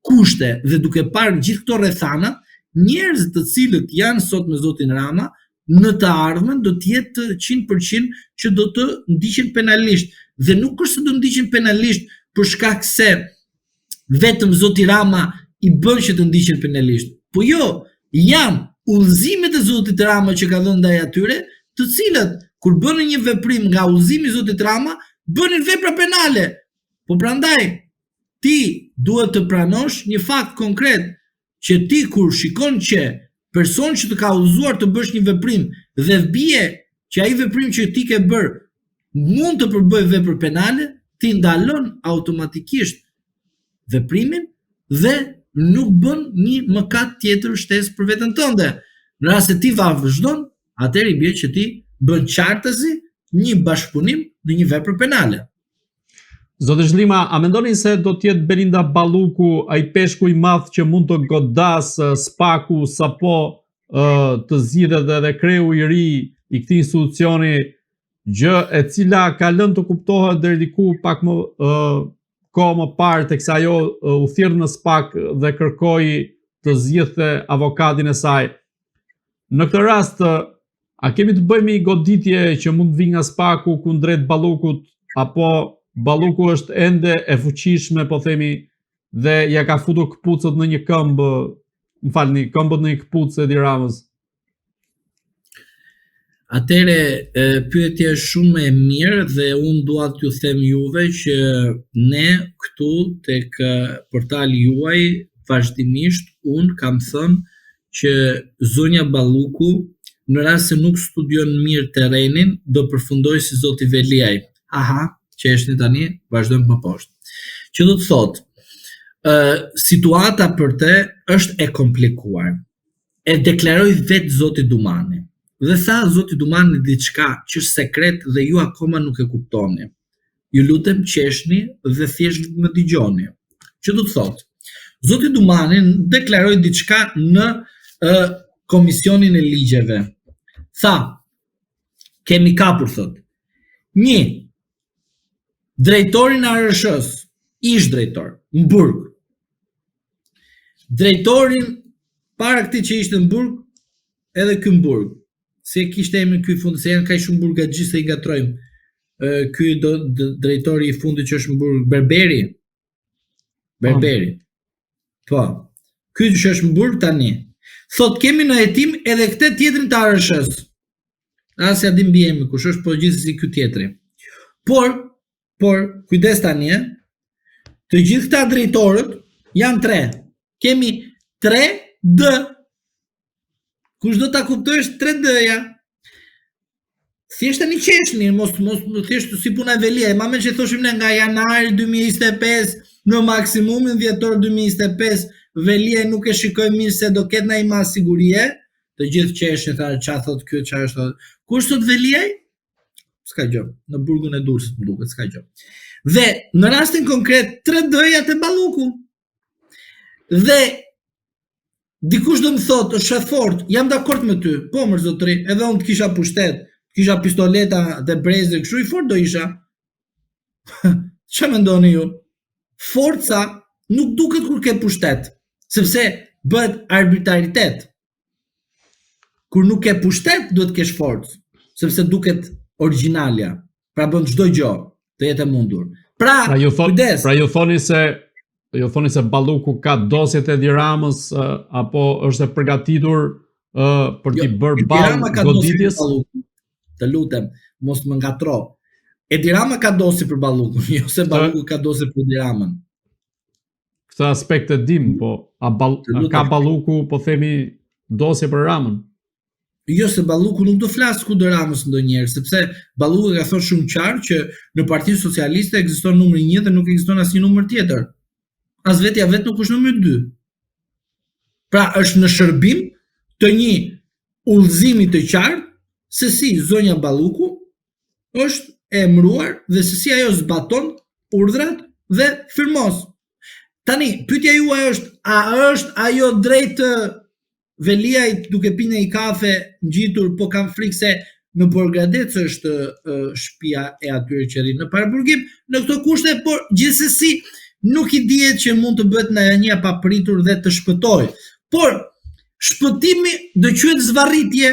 kushte dhe duke parë gjithë këto rrethana, njerëzit të cilët janë sot me Zotin Rama në të ardhmen do të jetë 100% që do të ndiqen penalisht dhe nuk është se do ndiqen penalisht për shkak se vetëm Zoti Rama i bën që të ndiqen penalisht. Po jo, janë udhëzimet e Zotit Rama që ka dhënë ndaj atyre, të cilët kur bënë një veprim nga udhëzimi i Zotit Rama, bënin vepra penale. Po prandaj ti duhet të pranosh një fakt konkret që ti kur shikon që person që të ka udhëzuar të bësh një veprim dhe bie që ai veprim që ti ke bërë mund të përbëjë vepër penale, ti ndalon automatikisht veprimin dhe nuk bën një mëkat tjetër shtesë për veten tënde. Në rast se ti vazhdon, atëherë i bie që ti bën qartësi një bashkëpunim në një vepër penale. Zotë Zhlima, a mendoni se do t'jetë Belinda Balluku ai peshku i madh që mund të godas Spaku sapo të zgjidhet edhe kreu i ri i këtij institucioni, gjë e cila ka lënë të kuptohet deri diku pak më kohë më parë teksa ajo u thirr në Spak dhe kërkoi të zgjidhte avokatin e saj. Në këtë rast, a kemi të bëjmë goditje që mund të vijë nga Spaku kundrejt Ballukut, apo Balluku është ende e fuqishme, po themi, dhe ja ka futur këpucët në një këmbë, më falni, këmbët në një këpucë Edi Ramës? Atëre, pyetja është shumë e mirë dhe unë dua t'ju them juve që ne këtu tek portali juaj vazhdimisht unë kam thënë që zonja Balluku në rast se nuk studion mirë terrenin do përfundoj si Zoti Veliaj. Aha, që është një tani, vazhdojmë më poshtë. Që do të thotë, situata për te është e komplikuar. E deklaroi vetë Zoti Dumani. Dhe tha Zoti Dumani diçka që është sekret dhe ju akoma nuk e kuptoni. Ju lutem qeshni dhe thjesht më dëgjoni. Që do të thotë? Zoti Dumani deklaroi diçka në komisionin e ligjeve. Tha, kemi kapur, thot. 1. Drejtorin e ARSH-s, ish drejtor, në burg. Drejtorin para këtij që ishte në burg, edhe ky në burg. Se kishte emrin ky fundi, se janë kaq shumë burgaxhi se I gatrojmë. Ky drejtori I fundit që është në burg, Berberi. Po. Ky që është në burg tani. Thot kemi në hetim edhe këtë tjetrin të ARSH-s. Asja dim mbi emrin kush është, po gjithsesi ky tjetri. Por kujdes tani, të gjithë këta drejtorët janë 3. Kemi 3D. Kush do ta kuptojsh 3D-ja? Thjesht tani qeshni, mos thjesht si puna e velia. Ma me që thoshim ne nga janari 2025 në maksimumin dhjetor 2025, velia nuk e shikoj mirë se do ketë na ima sigurie. Të gjithë qeshni, tha ç'a thot ky, ç'a është. Kush thot veliaj? S'ka gjë. Në burgun e Durrësit më duket, s'ka gjë. Dhe në rastin konkret 3D-ja te Balluku. Dhe dikush do më thot, është fort, jam dakord me ty. Po më zotëri, edhe unë të kisha pushtet, kisha pistoleta dhe brezë, kështu I fort do isha. Ç'a mendoni ju? Forca nuk duket kur ke pushtet, sepse bëhet arbitraritet. Kur nuk ke pushtet, duhet kesh forcë, sepse duket originalja. Pra bën çdo gjë të jetë e mundur. Pra kujdes. Pra ju thoni se Balluku ka dosjet e Edi Ramës apo është e përgatitur për t'i bërë ballë goditjes? Të lutem, mos më ngatro. Edi Rama ka dosje për Ballukun, jo se Balluku ka dosje për Edi Ramën. Këtë aspekt e dim, po ka Balluku, po themi, dosje për Ramën? Jo, se Balluku nuk do flasë kundër Ramës ndonjëherë, sepse Balluku ka thënë shumë qartë që në Partinë Socialiste ekziston numri 1 dhe nuk ekziston asnjë numër tjetër. As vetja vetë nuk është numri 2. Pra është në shërbim të një udhëzimi të qartë se si zonja Balluku është e emëruar dhe se si ajo zbaton urdhrat dhe firmos. Tani, pyetja juaj është, a është ajo drejt veliajt duke pinë një kafe ngjitur, po kam frikë se në Borgradec është shtëpia e atyre që rrinë në paraburgim në këto kushte, por gjithsesi nuk I dihet që mund të bëhet në një papritur dhe të shpëtoj. Por shpëtimi do quhet zvarritje.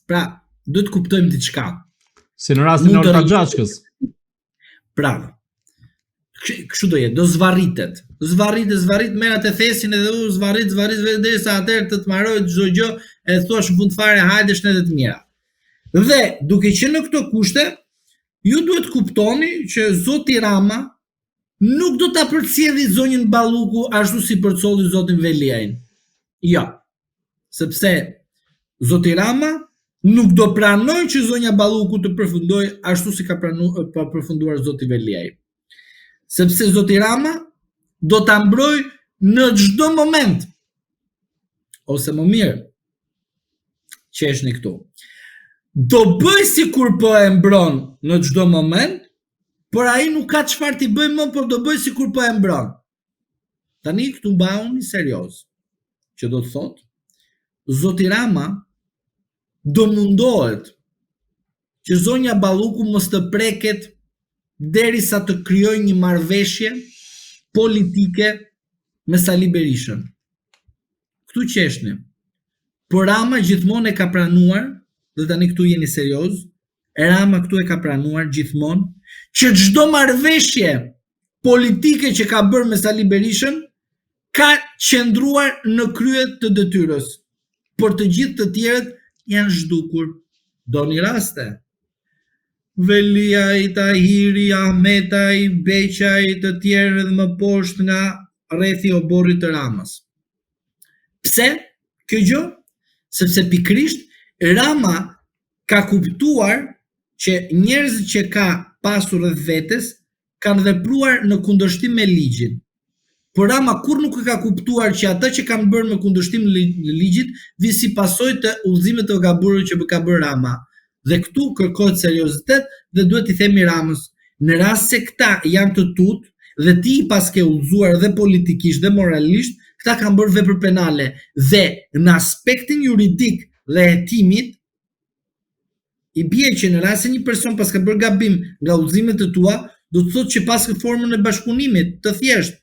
Pra, do të kuptojmë diçka. Si në rastin e Orta Xhaçkës. Bravo. Kështu do jetë, do zvarritet. Zvarrit, merrat e thesin edhe zvarrit derisa atëherë të marrojë çdo gjë e thuash në fund fare hajdesh në të mira. Dhe duke qenë në këto kushte, ju duhet kuptoni që Zoti Rama nuk do ta përcjelljë zonjën Balluku ashtu si përcolli Zotin Veliajin. Jo. Sepse Zoti Rama nuk do pranoj që zonja Balluku të përfundojë ashtu si ka përfunduar Zoti Veliaj. Sepse Zoti Rama do ta mbrojë në çdo moment. Ose më mirë, qeshni këtu. Do bëj sikur po e mbron në çdo moment, por ai nuk ka çfarë t'i bëj më, por do bëj sikur po e mbron. Tani këtu mbahuni serioz. Që do të thotë, Zoti Rama do mundohet që zonja Balluku mos të preket derisa të krijojë një marrëveshje politike me Sali Berishën. Këtu qeshni. Por Rama gjithmonë e ka pranuar, dhe tani këtu jeni serioz, Rama këtu e ka pranuar gjithmonë që çdo marrëveshje politike që ka bërë me Sali Berishën ka qëndruar në krye të detyrës, por të gjithë të tjerët janë zhdukur. Doni raste? Velia, Tahiri, Ahmetaj, Beqaj, të tjerë edhe më poshtë nga rrethi oborrit të Ramës. Pse? Kjo gjë? Sepse pikrisht Rama ka kuptuar që njerëzit që ka pasur rreth vetes kanë vepruar në kundërshtim me ligjin. por Rama kur nuk e ka kuptuar që ata që kanë bërë me kundërshtim në ligjit vi si pasojë të udhëzimeve të gabuara që ka bërë Rama. Dhe këtu kërkohet seriozitet dhe duhet i themi Ramës, në rast se këta janë të tutë dhe ti pas ke udhëzuar dhe politikisht dhe moralisht, këta kanë bërë vepër penale dhe në aspektin juridik dhe hetimit i bie që në rast se një person pas ka bërë gabim nga udhëzimet e tua, do të thotë që pas ke formën e bashkëpunimit të thjeshtë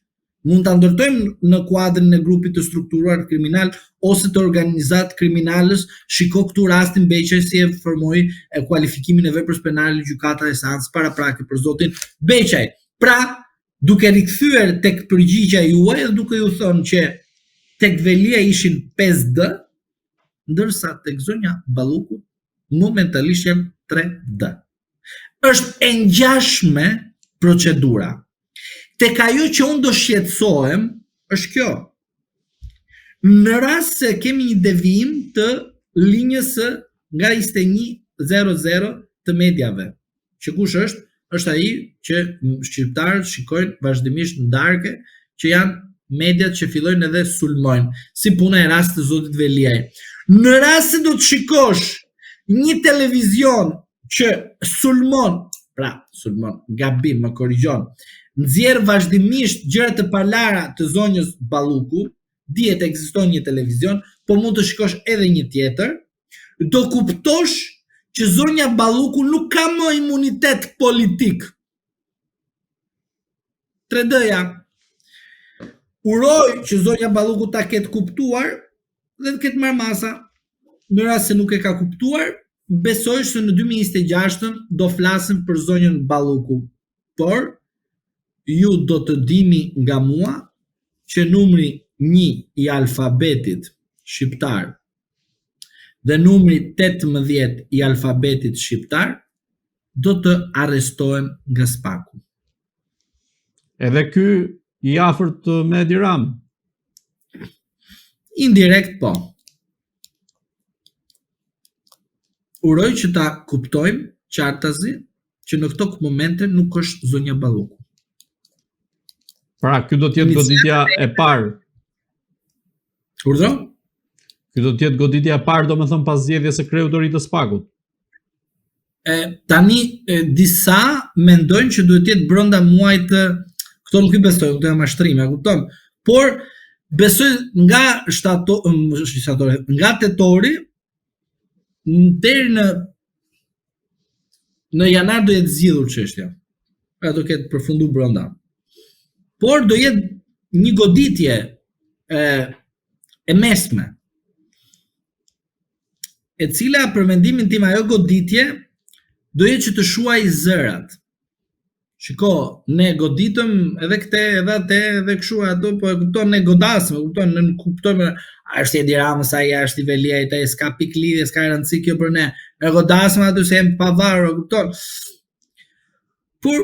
mund ta ndërtojmë në kuadrin e grupit të strukturuar kriminal ose të organizat kriminalës. Shiko këtu rastin Beqaj si e formoi kualifikimin e veprës penale gjykata e seancës paraprake për zotin Beqaj. Pra, duke rikthyer tek përgjigjja juaj dhe duke ju thënë që tek Velia ishin 5D, ndërsa tek zonja Balluku momentalisht janë 3D. Është e ngjashme procedura. Tek ajo që unë do shqetësohem është kjo. Në rast se kemi një devijim të linjës nga 2100 të medjave, që kush është? Është ai që shqiptarët shikojnë vazhdimisht në darkë, që janë mediat që fillojnë edhe sulmojnë, si puna e rastit të zotit Veliaj. Në rast se do të shikosh një televizion që sulmon, gabim, më korrigjon, nxjerr vazhdimisht gjëra të palara të zonjës Balluku, dihet ekziston një televizion, po mund të shikosh edhe një tjetër, do kuptosh që zonja Balluku nuk ka më imunitet politik. 3D-ja. Uroj që zonja Balluku ta ketë kuptuar dhe të ketë marrë masa. Në rast se nuk e ka kuptuar, besoj se në 2026 do flasim për zonjën Balluku. Por ju do të dini nga mua që numri 1 i alfabetit shqiptar dhe numri 18 i alfabetit shqiptar do të arrestohen nga Spaku. Edhe ky i afërt me Edi Ramën? Indirekt po. Uroj që ta kuptojmë qartazi që në këto momente nuk është zonja Balluku. Pra, ky do të jetë goditja e parë. Urdhro? Ky do të jetë goditja e parë, domethënë pas zgjedhjes së kryeutarit të Spakut. Tani disa mendojnë që duhet të jetë brenda muajit, këto nuk i besoj, do të jetë mashtrim, e kupton? Por besoj nga nga tetori deri në janar do jetë zgjidhur çështja. Pra do ketë përfunduar brenda. Por do jetë një goditje e mesme, e cila për mendimin tim ajo goditje do jetë që të shuaj zërat. Shiko, ne goditëm edhe këte, edhe atë, edhe këshu ato, po e kupton, ne godasme, ne kuptojmë, është Edi Ramës, aja është i Veliaj, ta s'ka pik lidhje, s'ka rëndësi kjo për ne, e godasme ato se jem pavarë, kupton. Por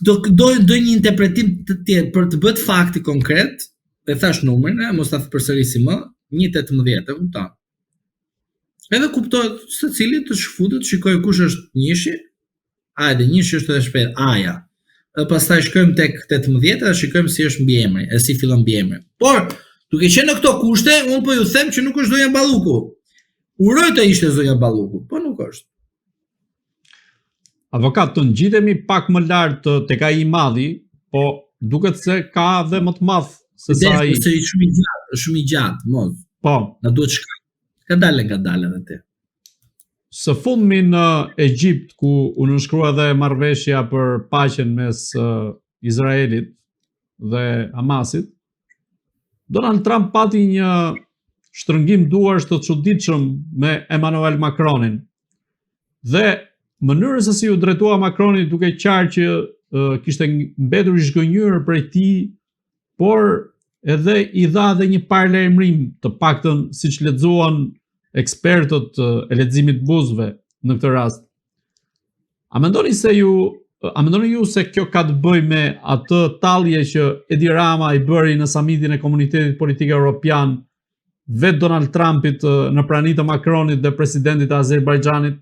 do një interpretim të tjetë për të bët fakti konkret, e thash numrin, mos ta përsërisi më, 1.18, e kupton. Edhe kuptohet se cili të shfutet, shikoj kush është njëshi, ajde, njëshi është edhe shpejt, aja. Dhe pastaj shkojmë tek 18 dhe shikojmë si është mbiemri, e si fillon mbiemri. Por, duke qenë në këto kushte, unë po ju them që nuk është zonja Balluku. Uroj të ishte zonja Balluku, po nuk është. Avokat, të ngjitemi pak më lart tek ai i madhi, po duket se ka dhe më të madh se sa ai. Se shumë i gjatë, mos. Po. Na duhet shkak. Ka dalë edhe ti. Së fundmi në Egjipt, ku u nënshkrua dhe marrëveshja për paqen mes Izraelit dhe Hamasit, Donald Trump pati një shtrëngim duarsh të çuditshëm me Emmanuel Macronin. Dhe mënyrën se si u drejtua Macroni duke qartë që kishte mbetur i zhgënjur prej tij, por edhe i dha dhe një paralajmërim, të paktën siç lexuan ekspertët e leximit buzëve në këtë rast. A mendoni ju se kjo ka të bëjë me atë tallje që Edi Rama i bëri në samitin e Komunitetit Politik Evropian vetë Donald Trumpit në praninë të Macronit dhe presidentit të Azerbajxhanit?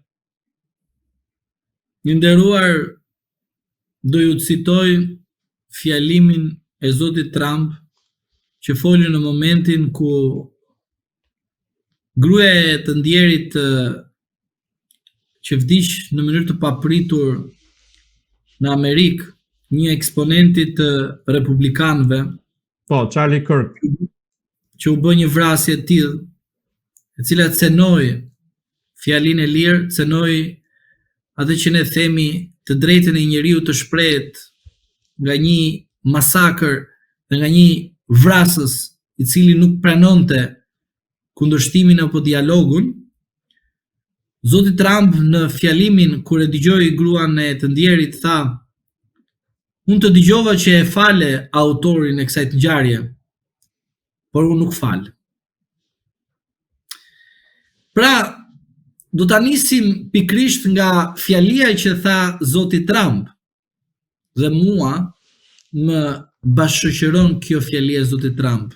Një nderuar, do ju citoj fjalimin e zotit Trump që foli në momentin ku gruaja e të ndjerit që vdiq në mënyrë të papritur në Amerikë, një eksponenti të republikanëve, Po, Charlie Kirk. që u bë një vrasje të tillë, e cila cenoi fjalinë e lirë, cenoi atë që ne themi të drejtën e njeriu të shprehet nga një masakër dhe nga një vrasës i cili nuk pranonte kundërshtimin apo dialogun. Zoti Trump në fjalimin kur e dëgjoi gruan e të ndjerit tha: "Unë të dëgjova që e fale autorin e kësaj ngjarje, por unë nuk fal." Pra, do ta nisim pikrisht nga fjalia që tha zoti Trump, dhe mua më bashkëshoqëron kjo fjali e zotit Trump.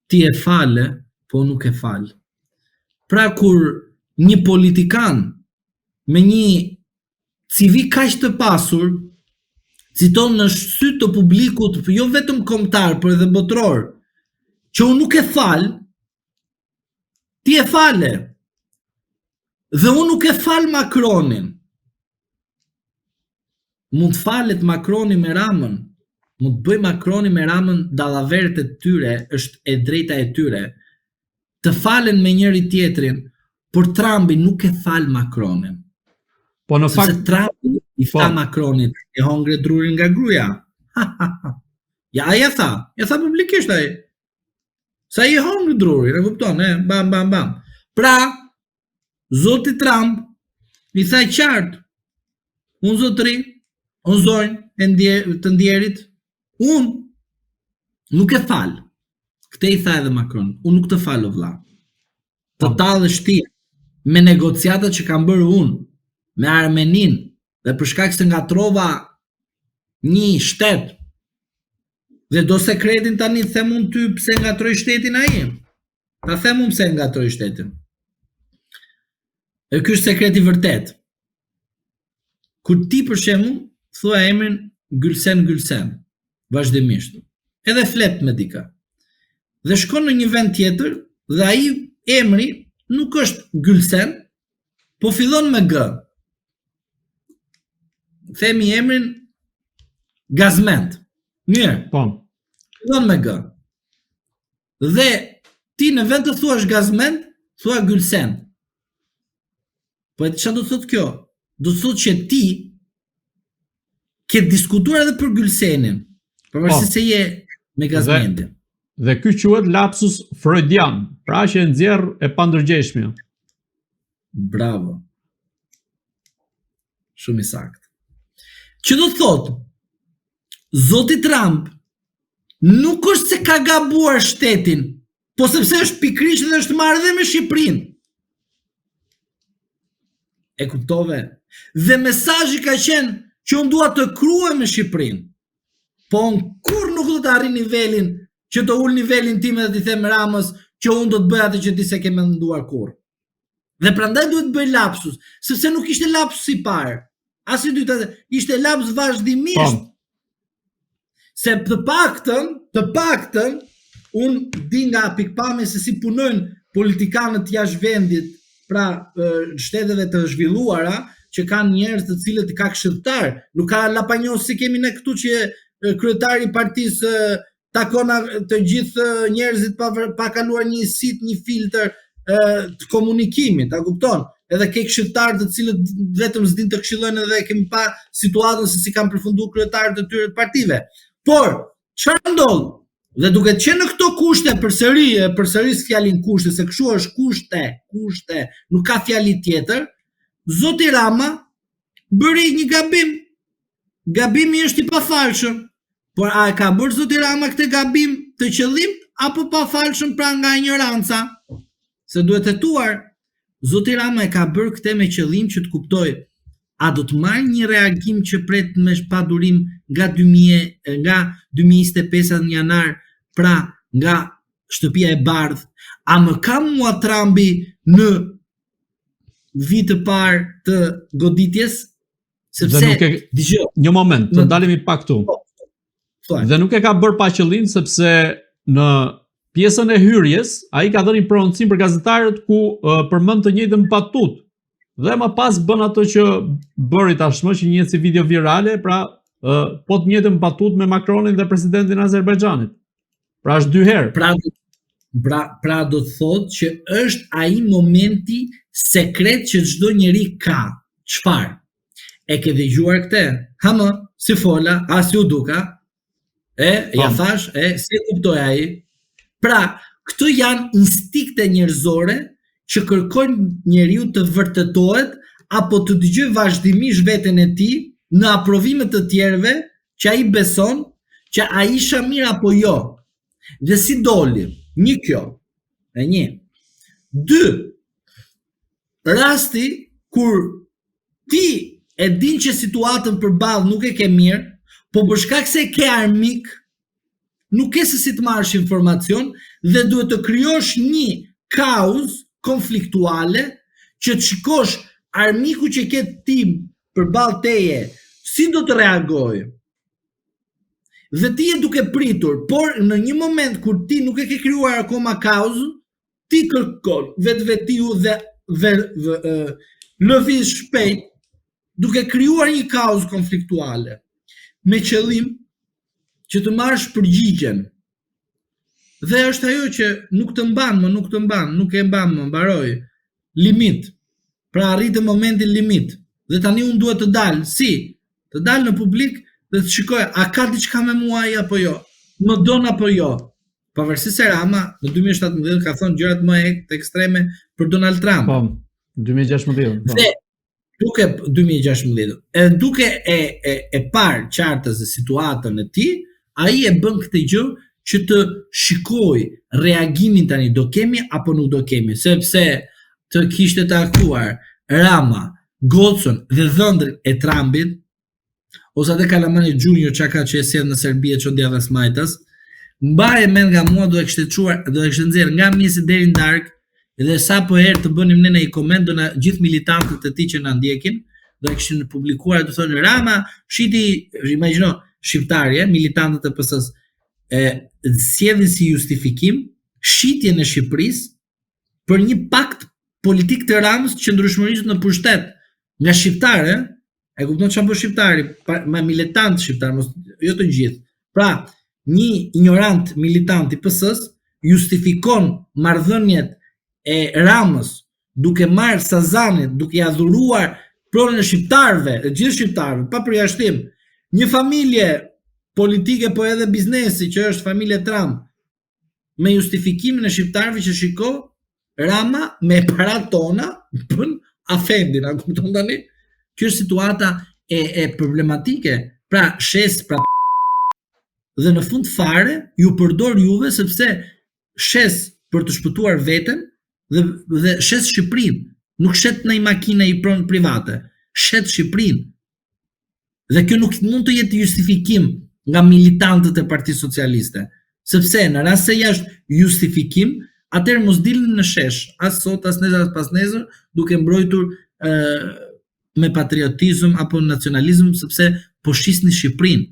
Ti e fale, po nuk e fal. Pra, kur një politikan me një CV kaq të pasur citon në sy të publikut, jo vetëm kombëtar, por edhe botror, që unë nuk e fal, ti e fale. Dhe unë nuk e fal Macronin. Mund të falet Macroni me Ramën, mund të bëj Macroni me Ramën dallaveret e tyre, është e drejta e tyre, të falen me njëri tjetrin, por Trumpi nuk e fal Macronin. Po në Sepse fakt, Trumpi i tha Macronit, e hongre drurin nga gruaja. Ja tha publikisht ai. Sa i hongre drurin, e kupton, bam bam bam. Pra, zoti Trump i tha qartë, unë zotëri, unë zonjë të ndjerit, unë nuk e fal. Këtë i tha edhe Macron, unë nuk të fal o vlla. Të tallesh ti me negociatat që kam bërë unë me Armenin dhe për shkak se ngatrova një shtet dhe do sekretin tani them unë ty pse ngatroj shtetin ai. Ta them unë pse ngatroj shtetin. E ky është sekreti vërtet. Kur ti për shembull thua emrin Gülsen vazhdimisht, edhe flet me dika, dhe shkon në një vend tjetër dhe ai emri nuk është Gülsen, po fillon me G. Themi emrin Gazmend. Mirë. po, Fillon me G. Dhe ti në vend të thuash Gazmend, thua Gülsen. Po e çfarë do të thotë kjo? Do të thotë që ti ke diskutuar edhe për Gülsenin, pavarësisht se je me Gazmendin. dhe ky quhet lapsus freudian, pra që e nxjerr e pandërgjeshmja. Bravo. Shumë i saktë. Që do të thotë, zoti Trump nuk është se ka gabuar shtetin, po sepse është pikrisht dhe është marrë dhe me Shqipërinë. E kuptove? Dhe mesazhi ka qenë që unë dua të kruaj me Shqipërinë, po unë kur nuk do të arri nivelin që të ul nivelin tim dhe t'i them Ramës që unë do të bëj atë që ti se ke menduar kur. Dhe prandaj duhet bëj lapsus, sepse nuk ishte lapsus i parë, as i dytë, ishte lapsus vazhdimisht. Se të paktën, unë di nga pikpamja se si punojnë politikanët jashtë vendit, pra shteteve të zhvilluara, që kanë njerëz të cilët ka këshilltar, nuk ka lapanjos si kemi ne këtu që kryetari i partisë takon të gjithë njerëzit pa kaluar një sit, një filtr të komunikimit, ta kupton? Edhe ke këshilltar të cilët vetëm s'din të këshillojnë edhe kemi pa situatën se si kanë përfunduar kryetarët e tyre të partive. Por, çfarë ndodh? Dhe duke qenë në këto kushte, përsëris fjalin kushte, se kështu është kushte, nuk ka fjali tjetër, zoti Rama bëri një gabim. Gabimi është i pafalshëm. Por a e ka bërë zoti Rama këtë gabim të qëllimt apo pafalshëm pra nga ignoranca? Se duhet hetuar, zoti Rama e ka bërë këtë me qëllim që të kuptoj, a do të marrë një reagim që pret me padurim nga 2025 në janar, pra nga shtëpia e bardhë, a më ka mua Trumpi në vit të parë të goditjes? Sepse, Një moment, të ndalemi pak këtu. Dhe nuk e ka bërë pa qëllim sepse në pjesën e hyrjes ai ka dhënë prononcim për gazetarët ku përmend të njëjtën patut. Dhe më pas bën ato që bëri tashmë që njihet si video virale, pra po të njëjtën patut me Macronin dhe presidentin e Azerbajxhanit. Pra është dy herë. Pra do të thotë që është ai momenti sekret që çdo njeri ka. Çfarë? E ke dëgjuar këtë? Hamë, si fola, as ju duka. Ja thash, si kuptoj ai. Pra, këto janë instinkte njerëzore që kërkojnë njeriu të vërtetohet apo të dëgjojë vazhdimisht veten e tij në aprovime të tjerëve që ai beson që ai isha mirë apo jo. Dhe si doli? Një kjo. E një. Dy. Rasti kur ti e din që situatën përballë nuk e ke mirë, po për shkak se ke armik, nuk ke se si të marrësh informacion dhe duhet të krijosh një kauzë konfliktuale që të shikosh armiku që ke ti përballë teje, si do të reagojë. Dhe ti je duke pritur, por në një moment kur ti nuk e ke krijuar akoma kauzën, ti kërkon vetvetiu dhe lëviz shpejt duke krijuar një kauzë konfliktuale me qëllim që të marrësh përgjigjen. Dhe është ajo që nuk të mban, nuk e mban më, mbaroj. Limit. Pra arritën momentin limit. Dhe tani unë duhet të dalë. Si? Të dalë në publik dhe të shikoj, a ka diçka me mua ai apo jo? Më don apo jo? Pavarësisht se Rama në 2017 ka thonë gjërat më ekstreme për Donald Trump. Po, 2016. Dhe duke 2016. Duke e parë qartës dhe situatën e tij, ai e bën këtë gjë që të shikoj reagimin tani, do kemi apo nuk do kemi, sepse të kishte takuar Rama, Gocën dhe dhëndrin e Trumpit, ose atë Kalamani Junior çka që e sjell në Serbi e çon djathtas majtas, mbaje mend nga mua do e kishte nxjerr nga mjesi deri në darkë, dhe sa po herë të bënim ne një koment do na gjithë militantët e tij që na ndjekin, do e kishin publikuar të thonë Rama, shiti, imagjino, shqiptarë, militantët e PS-s sjellin si justifikim shitjen e Shqipërisë për një pakt politik të Ramës qëndrueshmërisë në pushtet nga shqiptarë, e kupton çfarë bën shqiptari, me militant shqiptar, mos jo të gjithë. Pra, një ignorant militant i PS-s justifikon marrëdhëniet e Ramës duke marrë Sazanit, duke ia dhuruar pronën e shqiptarëve, e gjithë shqiptarëve, pa përjashtim, një familje politike po edhe biznesi që është familje Trump, me justifikimin e shqiptarëve që shiko Rama me parat tona bën afendin, a kupton tani? Kjo është situata e problematike. Pra pra dhe në fund fare ju përdor juve sepse shes për të shpëtuar veten dhe shes Shqipërinë, nuk shet në makina i pronë private, shet Shqipërinë. Dhe kjo nuk mund të jetë justifikim nga militantët e Partisë Socialiste, sepse në rast se jashtë justifikim, atëherë mos dilnin në shesh, as sot, as nesër, as pas nesër, duke mbrojtur me patriotizëm apo nacionalizëm, sepse po shisni Shqipërinë.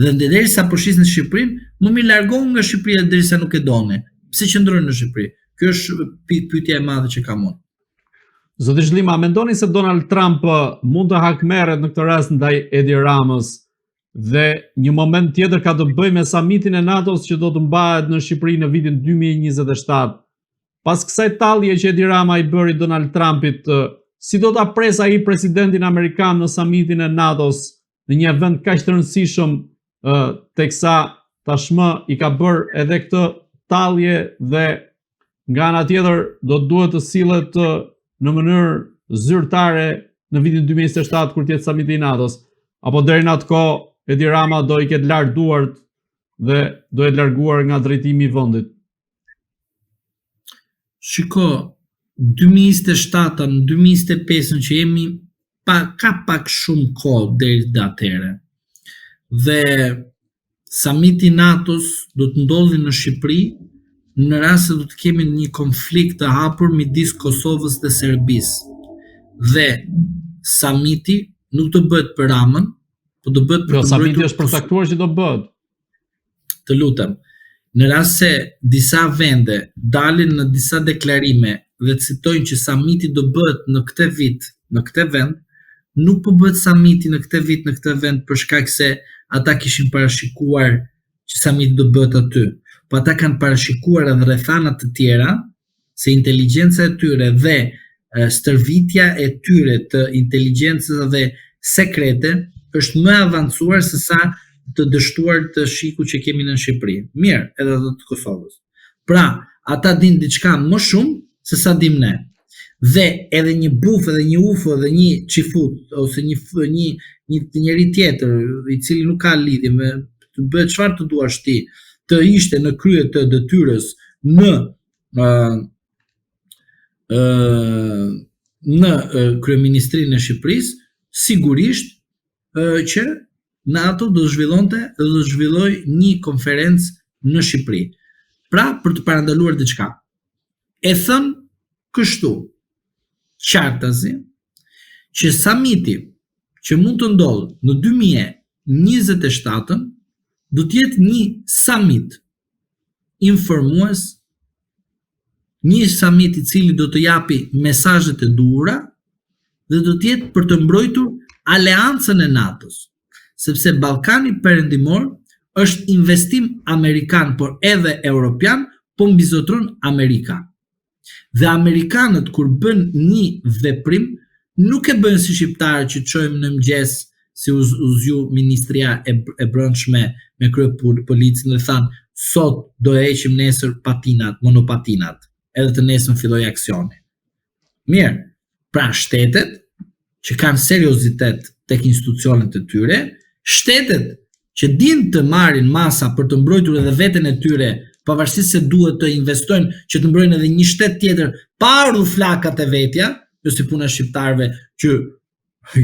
Dhe derisa po shisni Shqipërinë, më mirë largohu nga Shqipëria derisa nuk e doni. Pse qëndroni në Shqipëri? Kjo është pyetja e madhe që kam unë. Zoti Zhlima, mendoni se Donald Trump mund të hakmerret në këtë rast ndaj Edi Ramës dhe një moment tjetër ka të bëjë me samitin e NATO-s që do të mbahet në Shqipëri në vitin 2027. Pas kësaj tallje që Edi Rama i bëri Donald Trumpit, si do ta pres ai presidentin amerikan në samitin e NATO-s në një event kaq të rëndësishëm, teksa tashmë i ka bërë edhe këtë tallje dhe nga ana tjetër do duhet të sillet në mënyrë zyrtare në vitin 2027 kur të jetë samiti i NATO-s, apo deri në atë kohë Edi Rama do i ketë larë duart dhe do e larguar nga drejtimi i vendit? Shiko, 2027 në 2025 që jemi ka pak shumë kohë deri atëherë. Dhe samiti i NATO-s do të ndodhi në Shqipëri në rast se do të kemi një konflikt të hapur midis Kosovës dhe Serbisë. Dhe samiti nuk do bëhet për Ramën, po do bëhet për samiti është përcaktuar që do bëhet. të lutem, në rast se disa vende dalin në disa deklarime dhe citojnë që samiti do bëhet në këtë vit, në këtë vend, nuk po bëhet samiti në këtë vit, në këtë vend për shkak se ata kishin parashikuar që samiti do bëhet aty. Po ata kanë parashikuar edhe rrethana të tjera, se inteligjenca e tyre dhe stërvitja e tyre të inteligjencës dhe sekrete është më avancuar se sa të dështuar të shiku që kemi në Shqipëri. Mirë, edhe të Kosovës. Pra, ata din diçka më shumë se sa dim ne. Dhe edhe një buf, edhe një UFO, edhe një qifut, ose një njeri tjetër, i cili nuk ka lidhje me të bëhet çfarë të duash ti, të ishte në krye të detyrës në kryeministrinë e Shqipërisë, sigurisht që në ato do zhvilloj një konferencë në Shqipëri. Pra, për të parandaluar diçka. E thënë kështu, qartazi, që samiti që mund të ndodhë në 2027 do të jetë një samit informues, një samit i cili do të japi mesazhet e duhura dhe do të jetë për të mbrojtur aleancën e NATO-s, sepse Ballkani Perëndimor është investim amerikan, por edhe europian, po mbizotron Amerika. Dhe amerikanët kur bën një veprim, nuk e bën si shqiptarët që çojmë në mëngjes si u zgju ministria e brendshme me krye policin dhe thanë sot do e heqim nesër patinat, monopatinat, edhe të nesër filloi aksioni. Mirë, pra shtetet që kanë seriozitet tek institucionet e tyre, shtetet që din të marrin masa për të mbrojtur edhe veten e tyre, pavarësisht se duhet të investojnë që të mbrojnë edhe një shtet tjetër pa ardhur flakat e vetja, jo si puna shqiptarëve që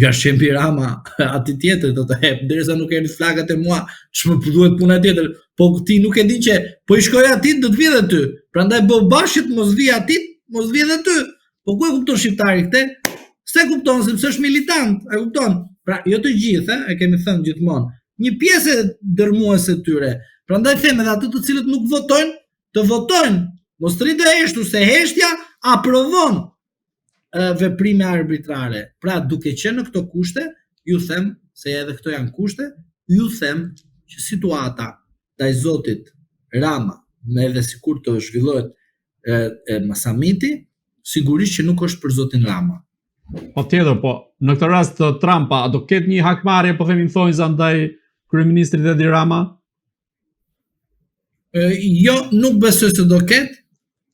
ja shempi Rama aty tjetër do të hep, derisa nuk erdhi flakat e mua, ç'më duhet puna tjetër, po ti nuk e di që po i shkoj aty do të vi edhe ty. Prandaj bëu bashkët mos vi aty, mos vi edhe ty. Po ku e kupton shqiptari këtë? S'e kupton sepse është militant, e kupton? Pra, jo të gjithë, e kemi thënë gjithmonë. Një pjesë e dërmuese të tyre. Prandaj them edhe ato të cilët nuk votojnë, të votojnë. Mos të rritë heshtur se heshtja aprovon veprime arbitrare. Pra, duke qenë në këto kushte, ju them se edhe këto janë kushte, ju them që situata ndaj zotit Rama, edhe sikur të zhvillohet samiti, sigurisht që nuk është për zotin Rama. Po tjetër, po në këtë rast Trumpa, do ketë një hakmarrje, po themi thonjza ndaj kryeministrit Edi Rama? Jo, nuk besoj se do ketë,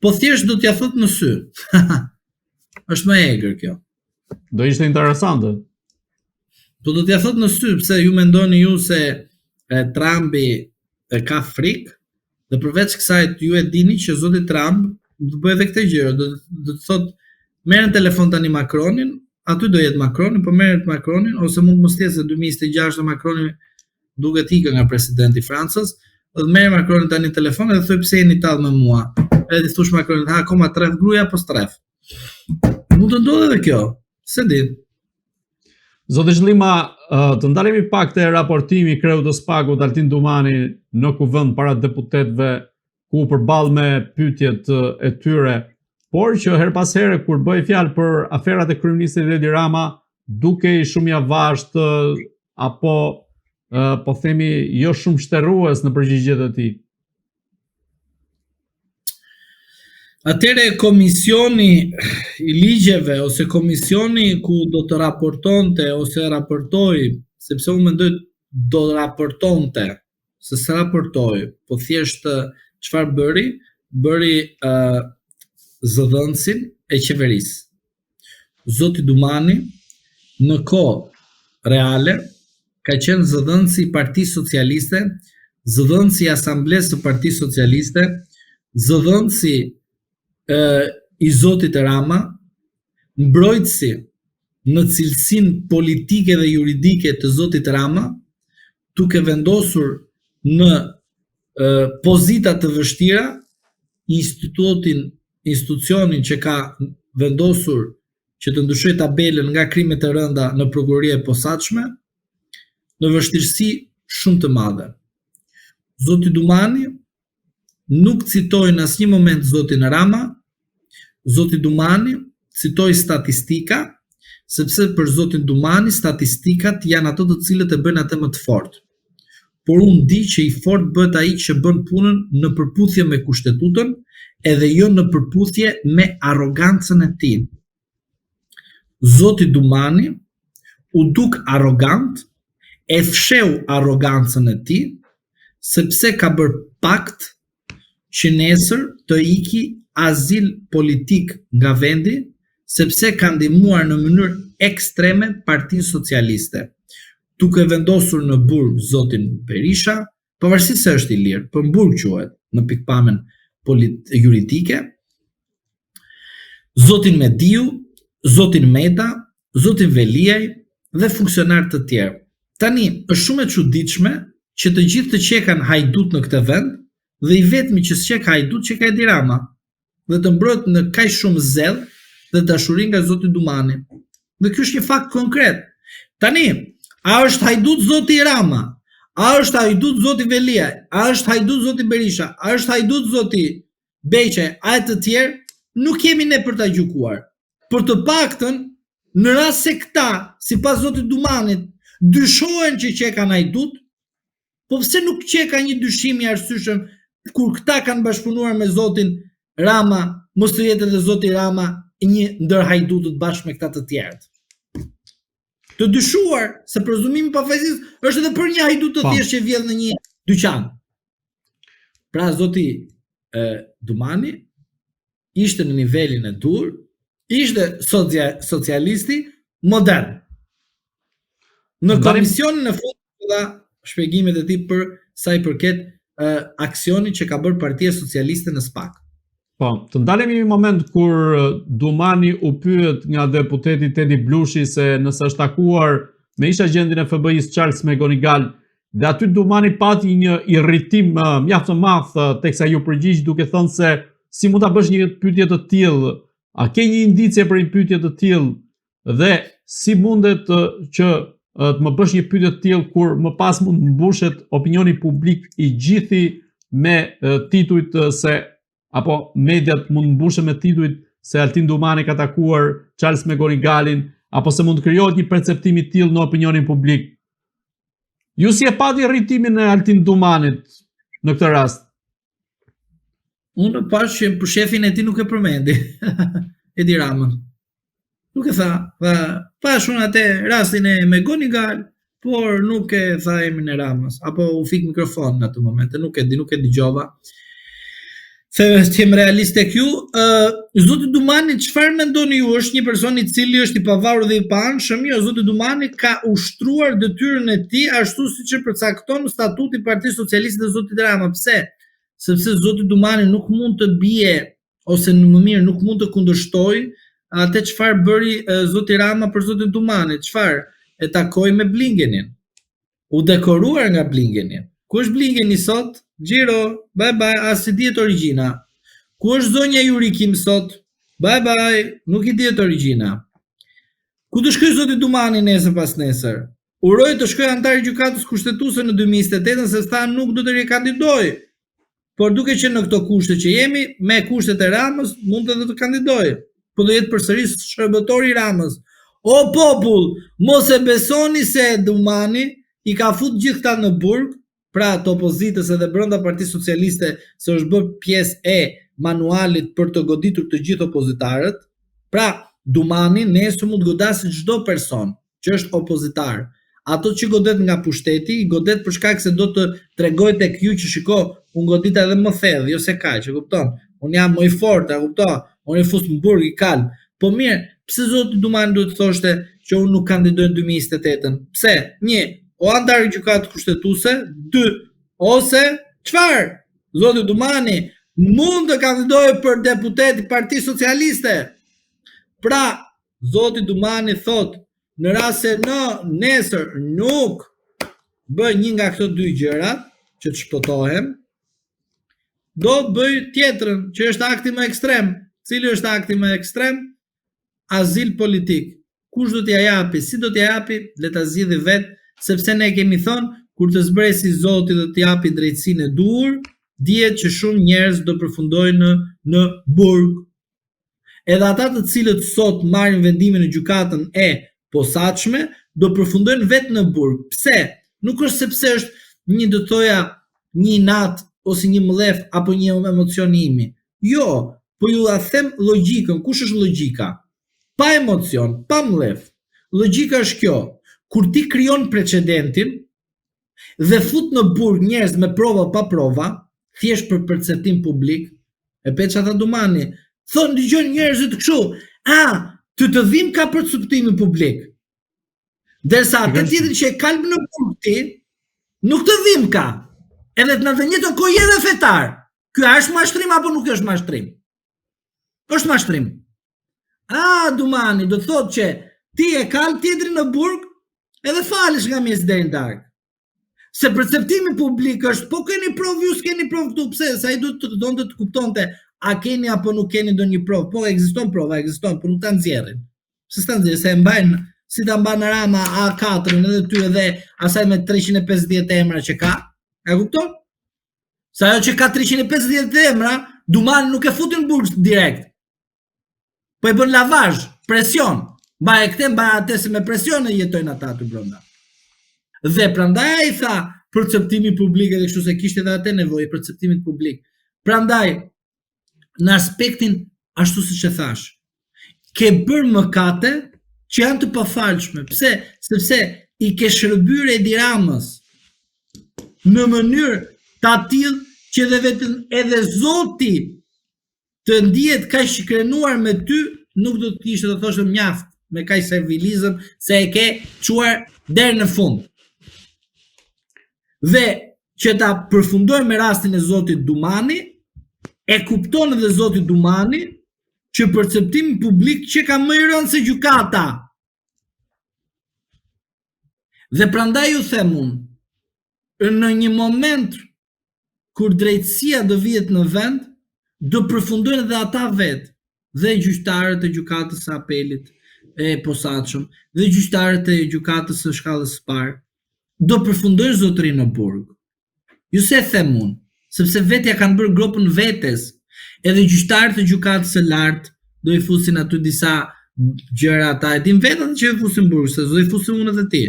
po thjesht do t'ja thot në sy. Është më egër kjo. Do ishte interesante. Po do t'ja thot në sy, pse ju mendoni ju se Trumpi ka frikë, dhe përveç kësaj ju e dini që zoti Trump do bëjë edhe këtë gjë, do të thotë merren telefon tani Macronin, aty do jetë Macroni, po merret Macronin, ose mund mos jetë se 2026 Macroni duket ikë nga presidenti i Francës, dhe merr Macronin tani telefon dhe thoi pse jeni tallë me mua. Edhe ti thosh Macronit, ha akoma tref gruaja apo stref. Mund të ndodhë edhe kjo, se di. Zoti Zhlima, të ndalemi pak te raportimi i kreut të Spagut Altin Dumani në kuvend para deputetëve, ku përballë me pyetjet e tyre, por që her pas here kur bëj fjalë për aferat e kryeministrit Edi Rama, dukej shumë i avazht apo po themi jo shumë shtërrues në përgjigjet e tij. Atëre komisioni i ligjeve ose komisioni ku do të raportonte ose raportoi, sepse unë mendoj do raportonte, se sa raportoi, po thjesht çfarë bëri? Bëri zëdhënësin e qeverisë. Zoti Dumani në kohë reale ka qenë zëdhënësi i Partisë Socialiste, zëdhënësi i Asamblesë së Partisë Socialiste, zëdhënësi i zotit Rama, mbrojtësi në cilësinë politike dhe juridike të zotit Rama, duke vendosur në pozita të vështira institucionin që ka vendosur që të ndryshojë tabelën nga krimet e rënda në prokuroria e posaçme, në vështirësi shumë të madhe. Zoti Dumani nuk citoi në asnjë moment zotin Rama. Zoti Dumani citoi statistika, sepse për zotin Dumani statistikat janë ato të cilët e bëjnë atë më të fortë. Por unë di që i fort bëhet ai që bën punën në përputhje me kushtetutën, edhe jo në përputhje me arrogancën e tij. Zoti Dumani u duk arrogant, e fsheu arrogancën e tij, sepse ka bërë pakt që nesër të iki azil politik nga vendi, sepse ka ndihmuar në mënyrë ekstreme Partinë Socialiste, duke vendosur në burg zotin Berisha, pavarësisht se është i lirë, për burg quhet në pikpamjen juridike, zotin Mediu, zotin Meta, zotin Veliaj dhe funksionarë të tjerë. Tani, është shumë e çuditshme që të gjithë të qekan hajdut në këtë vend, dhe i vetmi që s'qek hajdut që ka Edi Rama, dhe të mbrojt në kaq shumë zell dhe dashuri nga zoti Dumani. Dhe ky është një fakt konkret. Tani, a është hajdut zoti Rama? A është hajdut zoti Veliaj? A është hajdut zoti Berisha? A është hajdut zoti Beqaj? A e të tjerë? Nuk kemi ne për ta gjykuar. Për të paktën, në rast se këta, sipas zotit Dumanit, dyshohen që kanë hajdut, po pse nuk qeka një dyshim i arsyeshëm kur këta kanë bashkëpunuar me zotin Rama, mos të jetë edhe zoti Rama një ndër hajdutët bashkë me këta të tjerët. Të dyshuar se prezumimi i pafajësisë është edhe për një hajdut të thjeshtë që vjedh në një dyqan. Pra zoti Dumani ishte në nivelin e dur, ishte socialisti modern. Në komisionin e fundit dha shpjegimet e tij për sa i përket aksionit që ka bërë Partia Socialiste në SPAK. Po, të ndalemi një moment kur Dumani u pyet nga deputeti Tedi Blushi se nëse është takuar me ish agjendin e FBI-s Charles McGonigal, dhe aty Dumani pati një irritim mjaft të madh teksa ju përgjigj duke thënë se si mund ta bësh një pyetje të tillë, a ke një indicie për një pyetje të tillë dhe si mundet që të më bësh një pyetje të tillë kur më pas mund mbushet opinioni publik i gjithi me titujt se apo mediat mund mbushen me titujt se Altin Dumani ka takuar Charles McGonigalin, apo se mund krijohet një perceptim i tillë në opinionin publik. Ju si e pati rritimin e Altin Dumanit në këtë rast? Unë pash që për shefin e tij nuk e përmendi, Edi Ramën. Nuk e tha, pash unë atë rastin e McGonigal, por nuk e tha emrin e Ramës, apo u fik mikrofon në atë moment, nuk e dëgjova. Se jem realist tek ju, zoti Dumani çfarë mendoni ju, është një person i cili është i pavarur dhe i paanshëm? Jo, zoti Dumani ka ushtruar detyrën e tij ashtu siç e përcakton statuti i Partisë Socialiste dhe zotit Rama. Pse? Sepse zoti Dumani nuk mund të bie, ose në më mirë nuk mund të kundërshtojë atë çfarë bëri zoti Rama për zotin Dumani. Çfarë? E takoi me Blingenin. U dekoruar nga Blingeni. Ku është Blingeni sot? Gjiro, bye bye, as i dihet origjina. Ku është zonja Jurikim sot? Bye bye, nuk i dihet origjina. Ku të shkoj zoti Dumani nesër pas nesër? Uroj të shkoj antar i gjykatës kushtetuese në 2028 se tha nuk do të rikandidoj. Por duke që në këto kushte që jemi, me kushtet e Ramës, mund të kandidoj. Po do jetë përsëris shërbëtori i Ramës. O popull, mos e besoni se Dumani i ka fut gjithë këta në burg, pra të opozitës edhe brenda Partisë Socialiste, se është bërë pjesë e manualit për të goditur të gjithë opozitarët. Pra, Dumani nesër mund godasë çdo person që është opozitar. Ato që godet nga pushteti, i godet për shkak se do të tregoj tek ju që shiko, unë godita edhe më thellë, jo se kaq, e kupton? Unë jam më i fortë, e kupton? Unë i fus në burg i kalm. Po mirë, pse zoti Dumani duhet të thoshte që unë nuk kandidoj në 2028-ën? Pse? 1. O antar i gjykatës kushtetuese, 2. Ose çfarë? Zoti Dumani mund të kandidojë për deputet i Partisë Socialiste. Pra, zoti Dumani thot, në rast se nesër nuk bëj një nga këto dy gjërat që të shpëtohem, do të bëj tjetrën, që është akti më ekstrem. Cili është akti më ekstrem? Azil politik. Kush do t'ja japi, si do t'ja japi, le ta zgjidhë vetë, sepse ne kemi thënë, kur të zbresi Zoti dhe të japi drejtsinë e duhur, dihet që shumë njerëz do përfundojnë në burg. Edhe ata të cilët sot marrin vendimin në gjykatën e posaçme, do përfundojnë vetë në burg. Pse? Nuk është sepse është një, do thoja, një inat ose një mlef apo një emocion i imi. Jo, po ju a them logjikën. Kush është logjika? Pa emocion, pa mlef. Logjika është kjo. Kur ti krijon precedentin dhe fut në burg njerëz me prova pa prova, thjesht për perceptim publik, e peç ata dumani, thonë dëgjojnë njerëzit kështu, të dhim ka perceptimin publik. Derisa atë tjetër që e kalb në burg ti, nuk të dhim ka. Edhe në të njëjtën kohë edhe fetar. Ky është mashtrim apo nuk është mashtrim? Është mashtrim. Dumani, do të thotë që ti e kalb tjetrin në burg, edhe falesh nga mes deri në darkë. Se perceptimi publik është, po keni provë, ju s'keni provë këtu, pse? Sa i do të kuptonte, a keni apo nuk keni ndonjë provë? Po ekziston prova, ekziston, por nuk ta nxjerrin. Se s'ta nxjerrin, se e mbajnë, si ta mban Rama A4-ën edhe ty edhe asaj me 350 emra që ka. E kupton? Sa ajo që ka 350 emra, dumani nuk e futin burg direkt. Po e bën lavazh, presion. Mbaj e këte, mbaj atë se me presion e jetojnë ata aty brenda. Dhe prandaj ai tha perceptimi publik edhe kështu se kishte edhe atë nevojë perceptimit publik. Prandaj në aspektin ashtu siç e thash, ke bërë mëkate që janë të pafalshme. Pse? Sepse i ke shërbyer Edi Ramës në mënyrë ta tillë që edhe Zoti të ndihet kaq i krenuar me ty, nuk do të kishte të thoshë mjaft me kaq servilizëm se e ke çuar deri në fund. Dhe që ta përfundoj me rastin e Zotit Dumani, e kupton edhe Zoti Dumani që perceptimi publik që ka më i rëndë se gjykata. Dhe prandaj ju them unë, në një moment kur drejtësia do vihet në vend, do përfundojnë edhe ata vetë, dhe gjyqtarët e gjykatës së apelit e posaçëm, dhe gjyqtarët e gjykatës së shkallës së parë, do përfundojnë zotërinë në burg. Ju se them unë, sepse vetja kanë bërë gropën vetes, edhe gjyqtarët e gjykatës së lartë do i fusin aty disa gjëra ata, e din vetën që i fusin burg, se do i fusin unë edhe ti.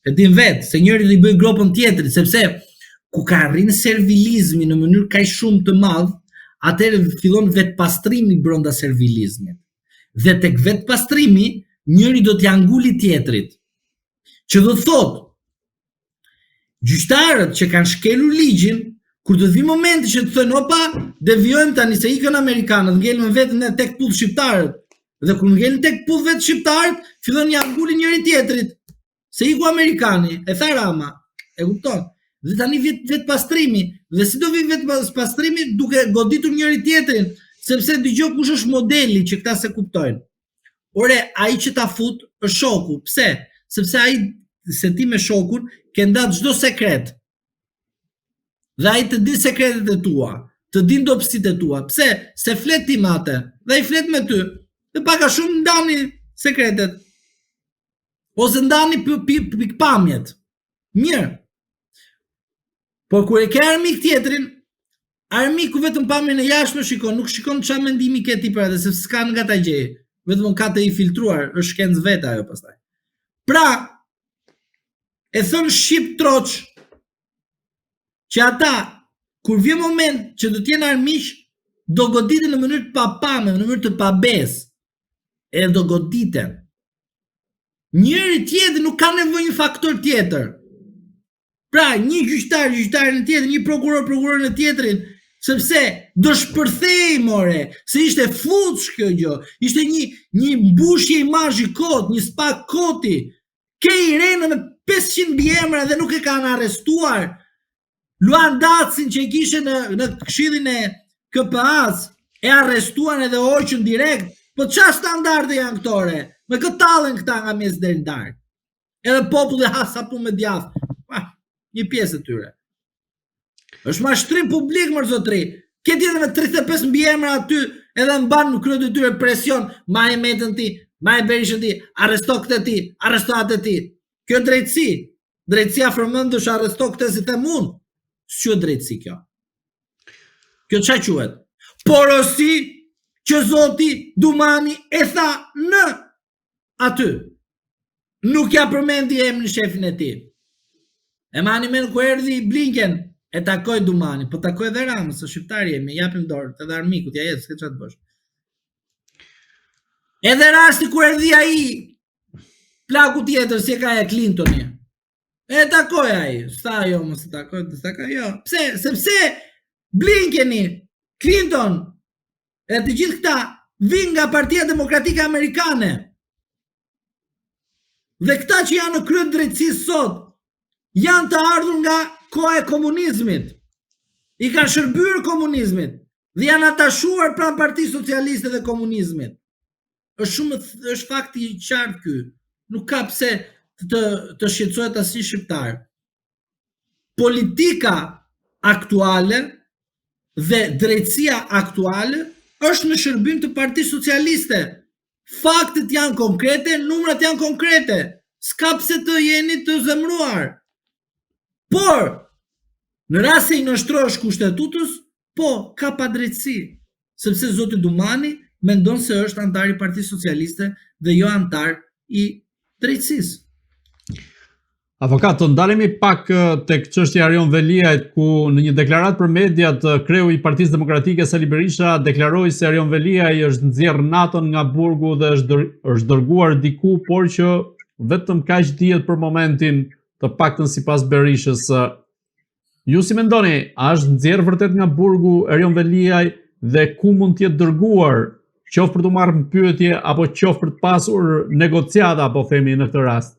E din vetë, se njëri do i bëj gropën tjetrit, sepse ku ka rrinë servilizmi në mënyrë kaq shumë të madh, atëherë fillon vetë pastrimi brenda servilizmit. Dhe tek vetë pastrimi, njëri do t'ja nguli tjetrit. Që do thotë, gjyqtarët që kanë shkelur ligjin, kur do vi momenti që të thënë, opa, devijojmë tani se ikën amerikanët, ngelën vetën e tek puth shqiptarët. Dhe kur ngelën tek puth vetë shqiptarët, fillon ja ngulin njëri tjetrit. Se iku amerikani, e tha Rama, e kupton? Dhe tani vjet vetë pastrimi, dhe si do vi vetë pastrimi duke goditur njëri tjetrin, sepse dëgjoj kush është modeli që këta se kuptojnë. Ore, ai që ta fut është shoku. Pse? Sepse ai se ti me shokun ke ndarë çdo sekret. Dhe ai të di sekretet e tua, të di ndopsitë e tua. Pse? Se flet ti me atë, dhe ai flet me ty. Dhe paka shumë ndani sekretet. Ose ndani pikpamjet. Mirë. Por kur e ke armik tjetrin, armiku vetëm pamjen e jashtme shikon, nuk shikon çfarë mendimi ke ti për atë, sepse s'ka nga ta gjej. Vetëm ka të i filtruar, është shkencë vetë ajo pastaj. Pra, e thon shqip troç që ata, kur vjen moment që do t'jenë armiq, do goditen në mënyrë të papame, në mënyrë të pabes, e do goditen. Njëri tjetër nuk ka nevojë një faktor tjetër. Pra, një gjyqtarin tjetër, një prokuror në tjetrin, sepse do shpërthej more, se ishte fuç kjo gjë, ishte një mbushje imazhi kot, një spak koti, ke Irenën me 500 biemra dhe nuk e kanë arrestuar, Luan Dacin që i kishe në këshillin e KPA-s, e arrestuan edhe hoqën direkt, po qa standarde janë këtore, me këtë talën këta nga mes deri në darkë, edhe populli ha sapu me djathë, një pjesë të tyre. Është mashtrim publik më zotri. Këtë edhe me 35 mbiemra aty, edhe mban në krye të tyre presion, ma e metën ti, ma e Berishën ti, arresto këtë ti, arresto atë ti. Kjo drejtësi. drejtësia fërmendësh arresto këtë si them unë. S'quhet drejtësi kjo. Kjo ç'a quhet? Porosi që zoti Dumani e tha në aty. Nuk ja përmendi emrin shefin e tij. E mani men ku erdhi Blinken, e takoi Dumani, po takoi edhe Ramës, së shqiptar jemi, japim dorë, edhe armikut, ja jetë, s'ke ç'a të bësh. Edhe rasti ku erdhi ai plaku tjetër si e ka e Clintoni. E takoi ai, sa jo mos e takoi, jo. Pse? Sepse Blinkeni, Clinton, e të gjithë këta vinë nga Partia Demokratike Amerikane. Dhe këta që janë në krye drejtësisë sot, janë të ardhur nga koha e komunizmit. I kanë shërbyer komunizmit dhe janë atashuar pranë Partisë Socialiste dhe komunizmit. Është fakti i qartë ky. Nuk ka pse të shqetësohet asnjë shqiptar. Politika aktuale dhe drejtësia aktuale është në shërbim të Partisë Socialiste. Faktet janë konkrete, numrat janë konkrete. S'ka pse të jeni të zemruar. Por, në rast se i nështrosh kushtetutës, po, ka pa drejtësi. Sepse zoti Dumani mendon se është antar i Partisë Socialiste dhe jo antar i drejtësisë. Avokat, të ndalemi pak tek çështja e Erion Veliajt, ku në një deklaratë për mediat, kreu i Partisë Demokratike Sali Berisha deklaroi se Erion Veliaj është nxjerr NATO-n nga burgu dhe është dërguar diku, por që vetëm kaq dihet për momentin, të paktën sipas Berishës. Ju si mendoni, a është nxjerr vërtet nga burgu Erion Veliaj dhe ku mund të jetë dërguar, qoftë për të marrë pyetje apo qoftë për të pasur negociata, apo themi në këtë rast?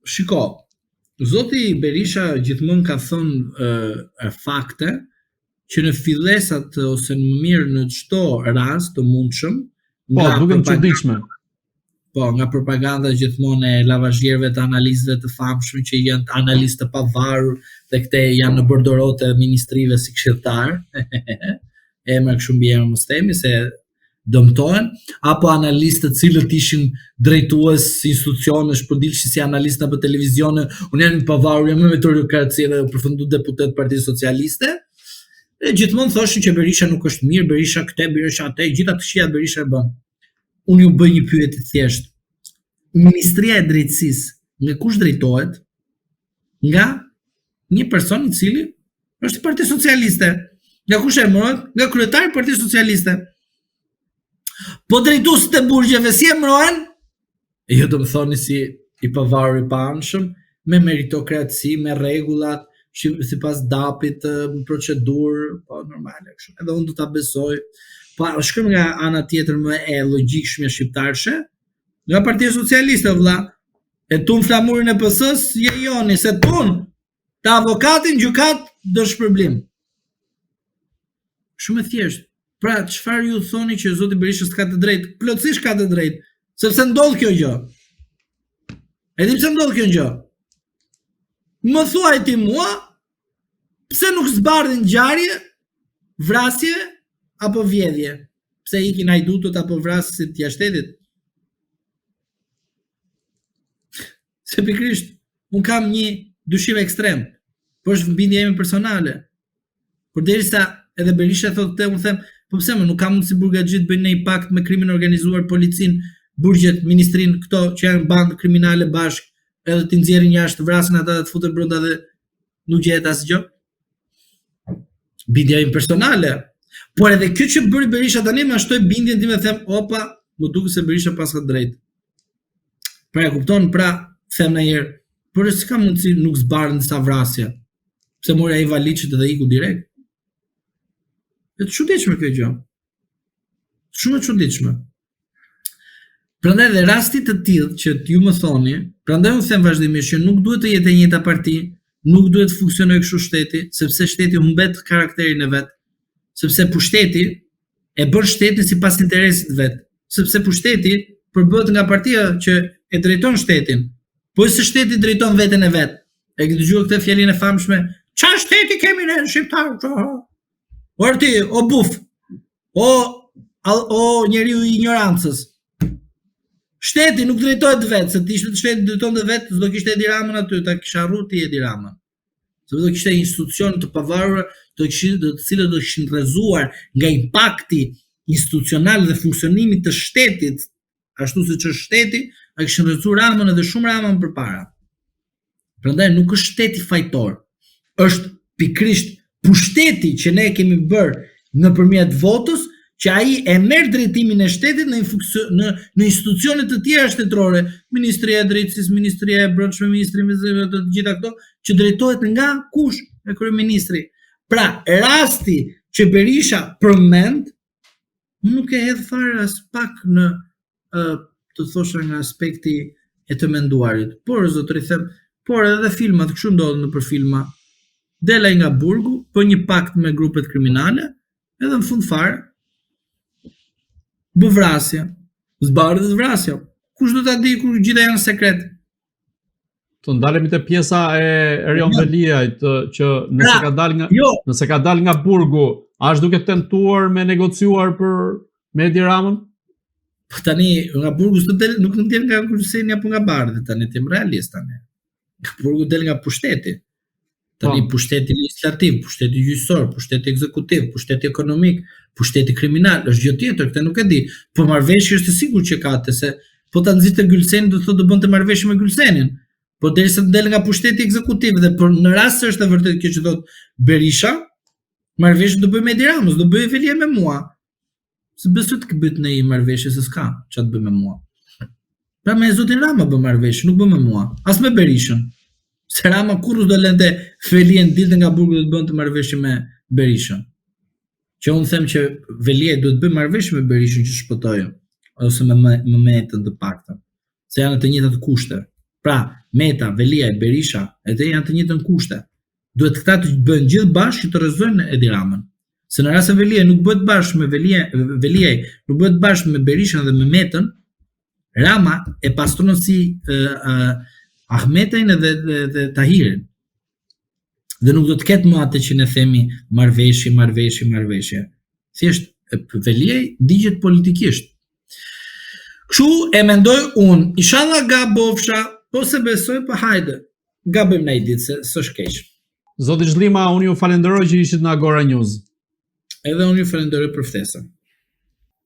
Shiko, zoti Berisha gjithmonë ka thënë fakte që në fillesat ose në më mirë në çdo rast të mundshëm, duken çuditshme. Po, nga propaganda gjithmonë e lavazhierëve të analistëve të famshëm që janë analistë të pavarur dhe këte janë në bordorote ministrive si këshilltar. Emra kështu mbi emër mos themi se dëmtohen, apo analistët cilët ishin drejtues institucionesh, po dilshin si analistë për televizione, unë jam i pavarur, jam me meritokraci dhe përfundu deputet Partisë Socialiste. E gjithmonë thoshin që Berisha nuk është mirë, Berisha këtë, Berisha atë, gjitha të shija Berisha e bën. Unë ju bëj një pyetje të thjeshtë. Ministria e Drejtësisë, nga kush drejtohet? Nga një person i cili është i Partisë Socialiste. Nga kush emërohet? Nga kryetari i Partisë Socialiste. Po drejtuesit e burgjeve si emërohen? Jo do më thoni si i pavarur i paanshëm, me meritokraci, me rregullat, sipas DAP-it, procedurë, po normale kështu. Edhe unë do ta besoj. Po shkrim nga ana tjetër më e logjikshme shqiptarshe, nga Partia Socialiste vëlla. E tun flamurin e PS-s, je joni se tun të avokatin gjykat do shpërblim. Shumë e thjeshtë. Pra, çfarë ju thoni që zoti Berisha s'ka të drejtë? Plotësisht ka të drejtë, sepse ndodh kjo gjë. E di pse ndodh kjo gjë? Më thuaj ti mua, pse nuk zbardhin ngjarje, vrasje apo vjedhje? Pse ikin hajdutët apo vrasësit të jashtetit? Se pikrisht, unë kam një dyshim ekstrem, por është bindje ime personale. Por derisa edhe Berisha thotë të unë them, po pse më nuk kam mundësi burgaxhit bëjnë një pakt me krimin organizuar, policin, burgjet, ministrin, këto që janë bandë kriminale bashkë, edhe të nxjerrin jashtë, vrasin ata dhe të futen brenda dhe nuk gjehet asgjë. Bindja ime personale. Por edhe kjo që bëri Berisha tani më shtoi bindjen time dhe them, opa, më duket se Berisha pas ka drejt. Pra e kupton, pra them ndonjëherë, por s'ka mundësi nuk zbardhin disa vrasje. Pse mori ai valiçet dhe iku direkt. E të çuditshme kjo gjë. Shumë e çuditshme. Prandaj dhe rastit të tillë që ju më thoni, prandaj unë them vazhdimisht që nuk duhet të jetë e njëjta parti, nuk duhet të funksionojë kështu shteti, sepse shteti humbet karakterin e vet, sepse pushteti e bën shtetin sipas interesit vet, sepse pushteti përbëhet nga partia që e drejton shtetin, po se shteti drejton veten e vet. E ke dëgjuar këtë fjalinë e famshme? Çfarë shteti kemi ne shqiptar? O ti, o buf, o njeriu i ignorancës. Shteti nuk drejtohet vetë, se të ishte shteti drejtonte vetë, s'do kishte Edi Ramën aty, ta kisha harruar ti Edi Ramën. Se do kishte institucione të pavarura, të cilët do kishin rrezuar nga impakti institucional dhe funksionimi të shtetit, ashtu siç është shteti, a kishin rrezuar Ramën edhe shumë Ramën përpara. Prandaj nuk është shteti fajtor, është pikrisht pushteti që ne kemi bërë nëpërmjet votës, që ai e merr drejtimin e shtetit në institucione të tjera shtetërore, Ministria e Drejtësisë, Ministria e Brendshme, Ministria të gjitha këto, që drejtohet nga kush? Nga kryeministri. Pra, rasti që Berisha përmend, unë nuk e hedh fare as pak në të thosha nga aspekti e të menduarit. Por zotëri them, por edhe filmat kështu ndodhen nëpër filma. Delaj nga burgu, po një pakt me grupet kriminale, edhe në fund fare bë vrasje, zbardhët vrasja. Kush do ta di kur gjitha janë sekret? Të ndalemi te pjesa e Erion Veliajt që nëse ka dal nga burgu, a është duke tentuar me negociuar me Edi Ramën? Po tani nga burgu nuk del nga Kurseni apo nga Bardhi, tani tim realist tani. Burgu del nga pushteti. Tani pushteti legislativ, pushteti gjyqësor, pushteti ekzekutiv, pushteti ekonomik, pushteti kriminal, është gjë tjetër, këtë nuk e di. Po marrëveshje është e sigurt që ka, se po ta nxite Gylseni do thotë do bënte marrëveshje me Gylsenin. Po derisa të del nga pushteti ekzekutiv dhe në rast se është e vërtetë kjo që thot Berisha, marrëveshje do bëj me Edi Ramën, do bëj Velia me mua. Se besoj të bëhet në një marrëveshje se s'ka ç'a të bëj me mua. Pra me zotin Rama bë marrëveshje, nuk bë me mua, as me Berishën. Se Rama kurrë do lente Velien dilte nga burgu dhe të bënte marrëveshje me Berishën. Që unë them që Velia duhet bëj marrëveshje me Berishën që shpëtojë, ose me Metën të paktën, se janë të njëjtat kushte. Pra, Meta, Velia e Berisha, edhe janë të njëjtën kushte. Duhet këta të bëjnë gjithë bashkë të rrezojnë Edi Ramën. Se në rast se Velia nuk bëhet bashkë me Velia nuk bëhet bashkë me Berishën dhe me Metën, Rama e pastron si Ahmetajn dhe Tahirin. Dhe nuk do të ketë më atë që ne themi marrëveshje. Thjesht Veliaj digjet politikisht. Kështu e mendoj unë, inshallah gabofsha, po se besoj, po hajde. Gabojmë në ditë se s'është keq. Zoti Zhlima, unë ju falenderoj që ishit në Agora News. Edhe unë ju falenderoj për ftesën.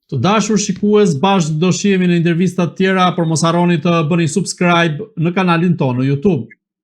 Të dashur shikues, bashkë do shihemi në intervista të tjera, por mos harroni të bëni subscribe në kanalin tonë në YouTube.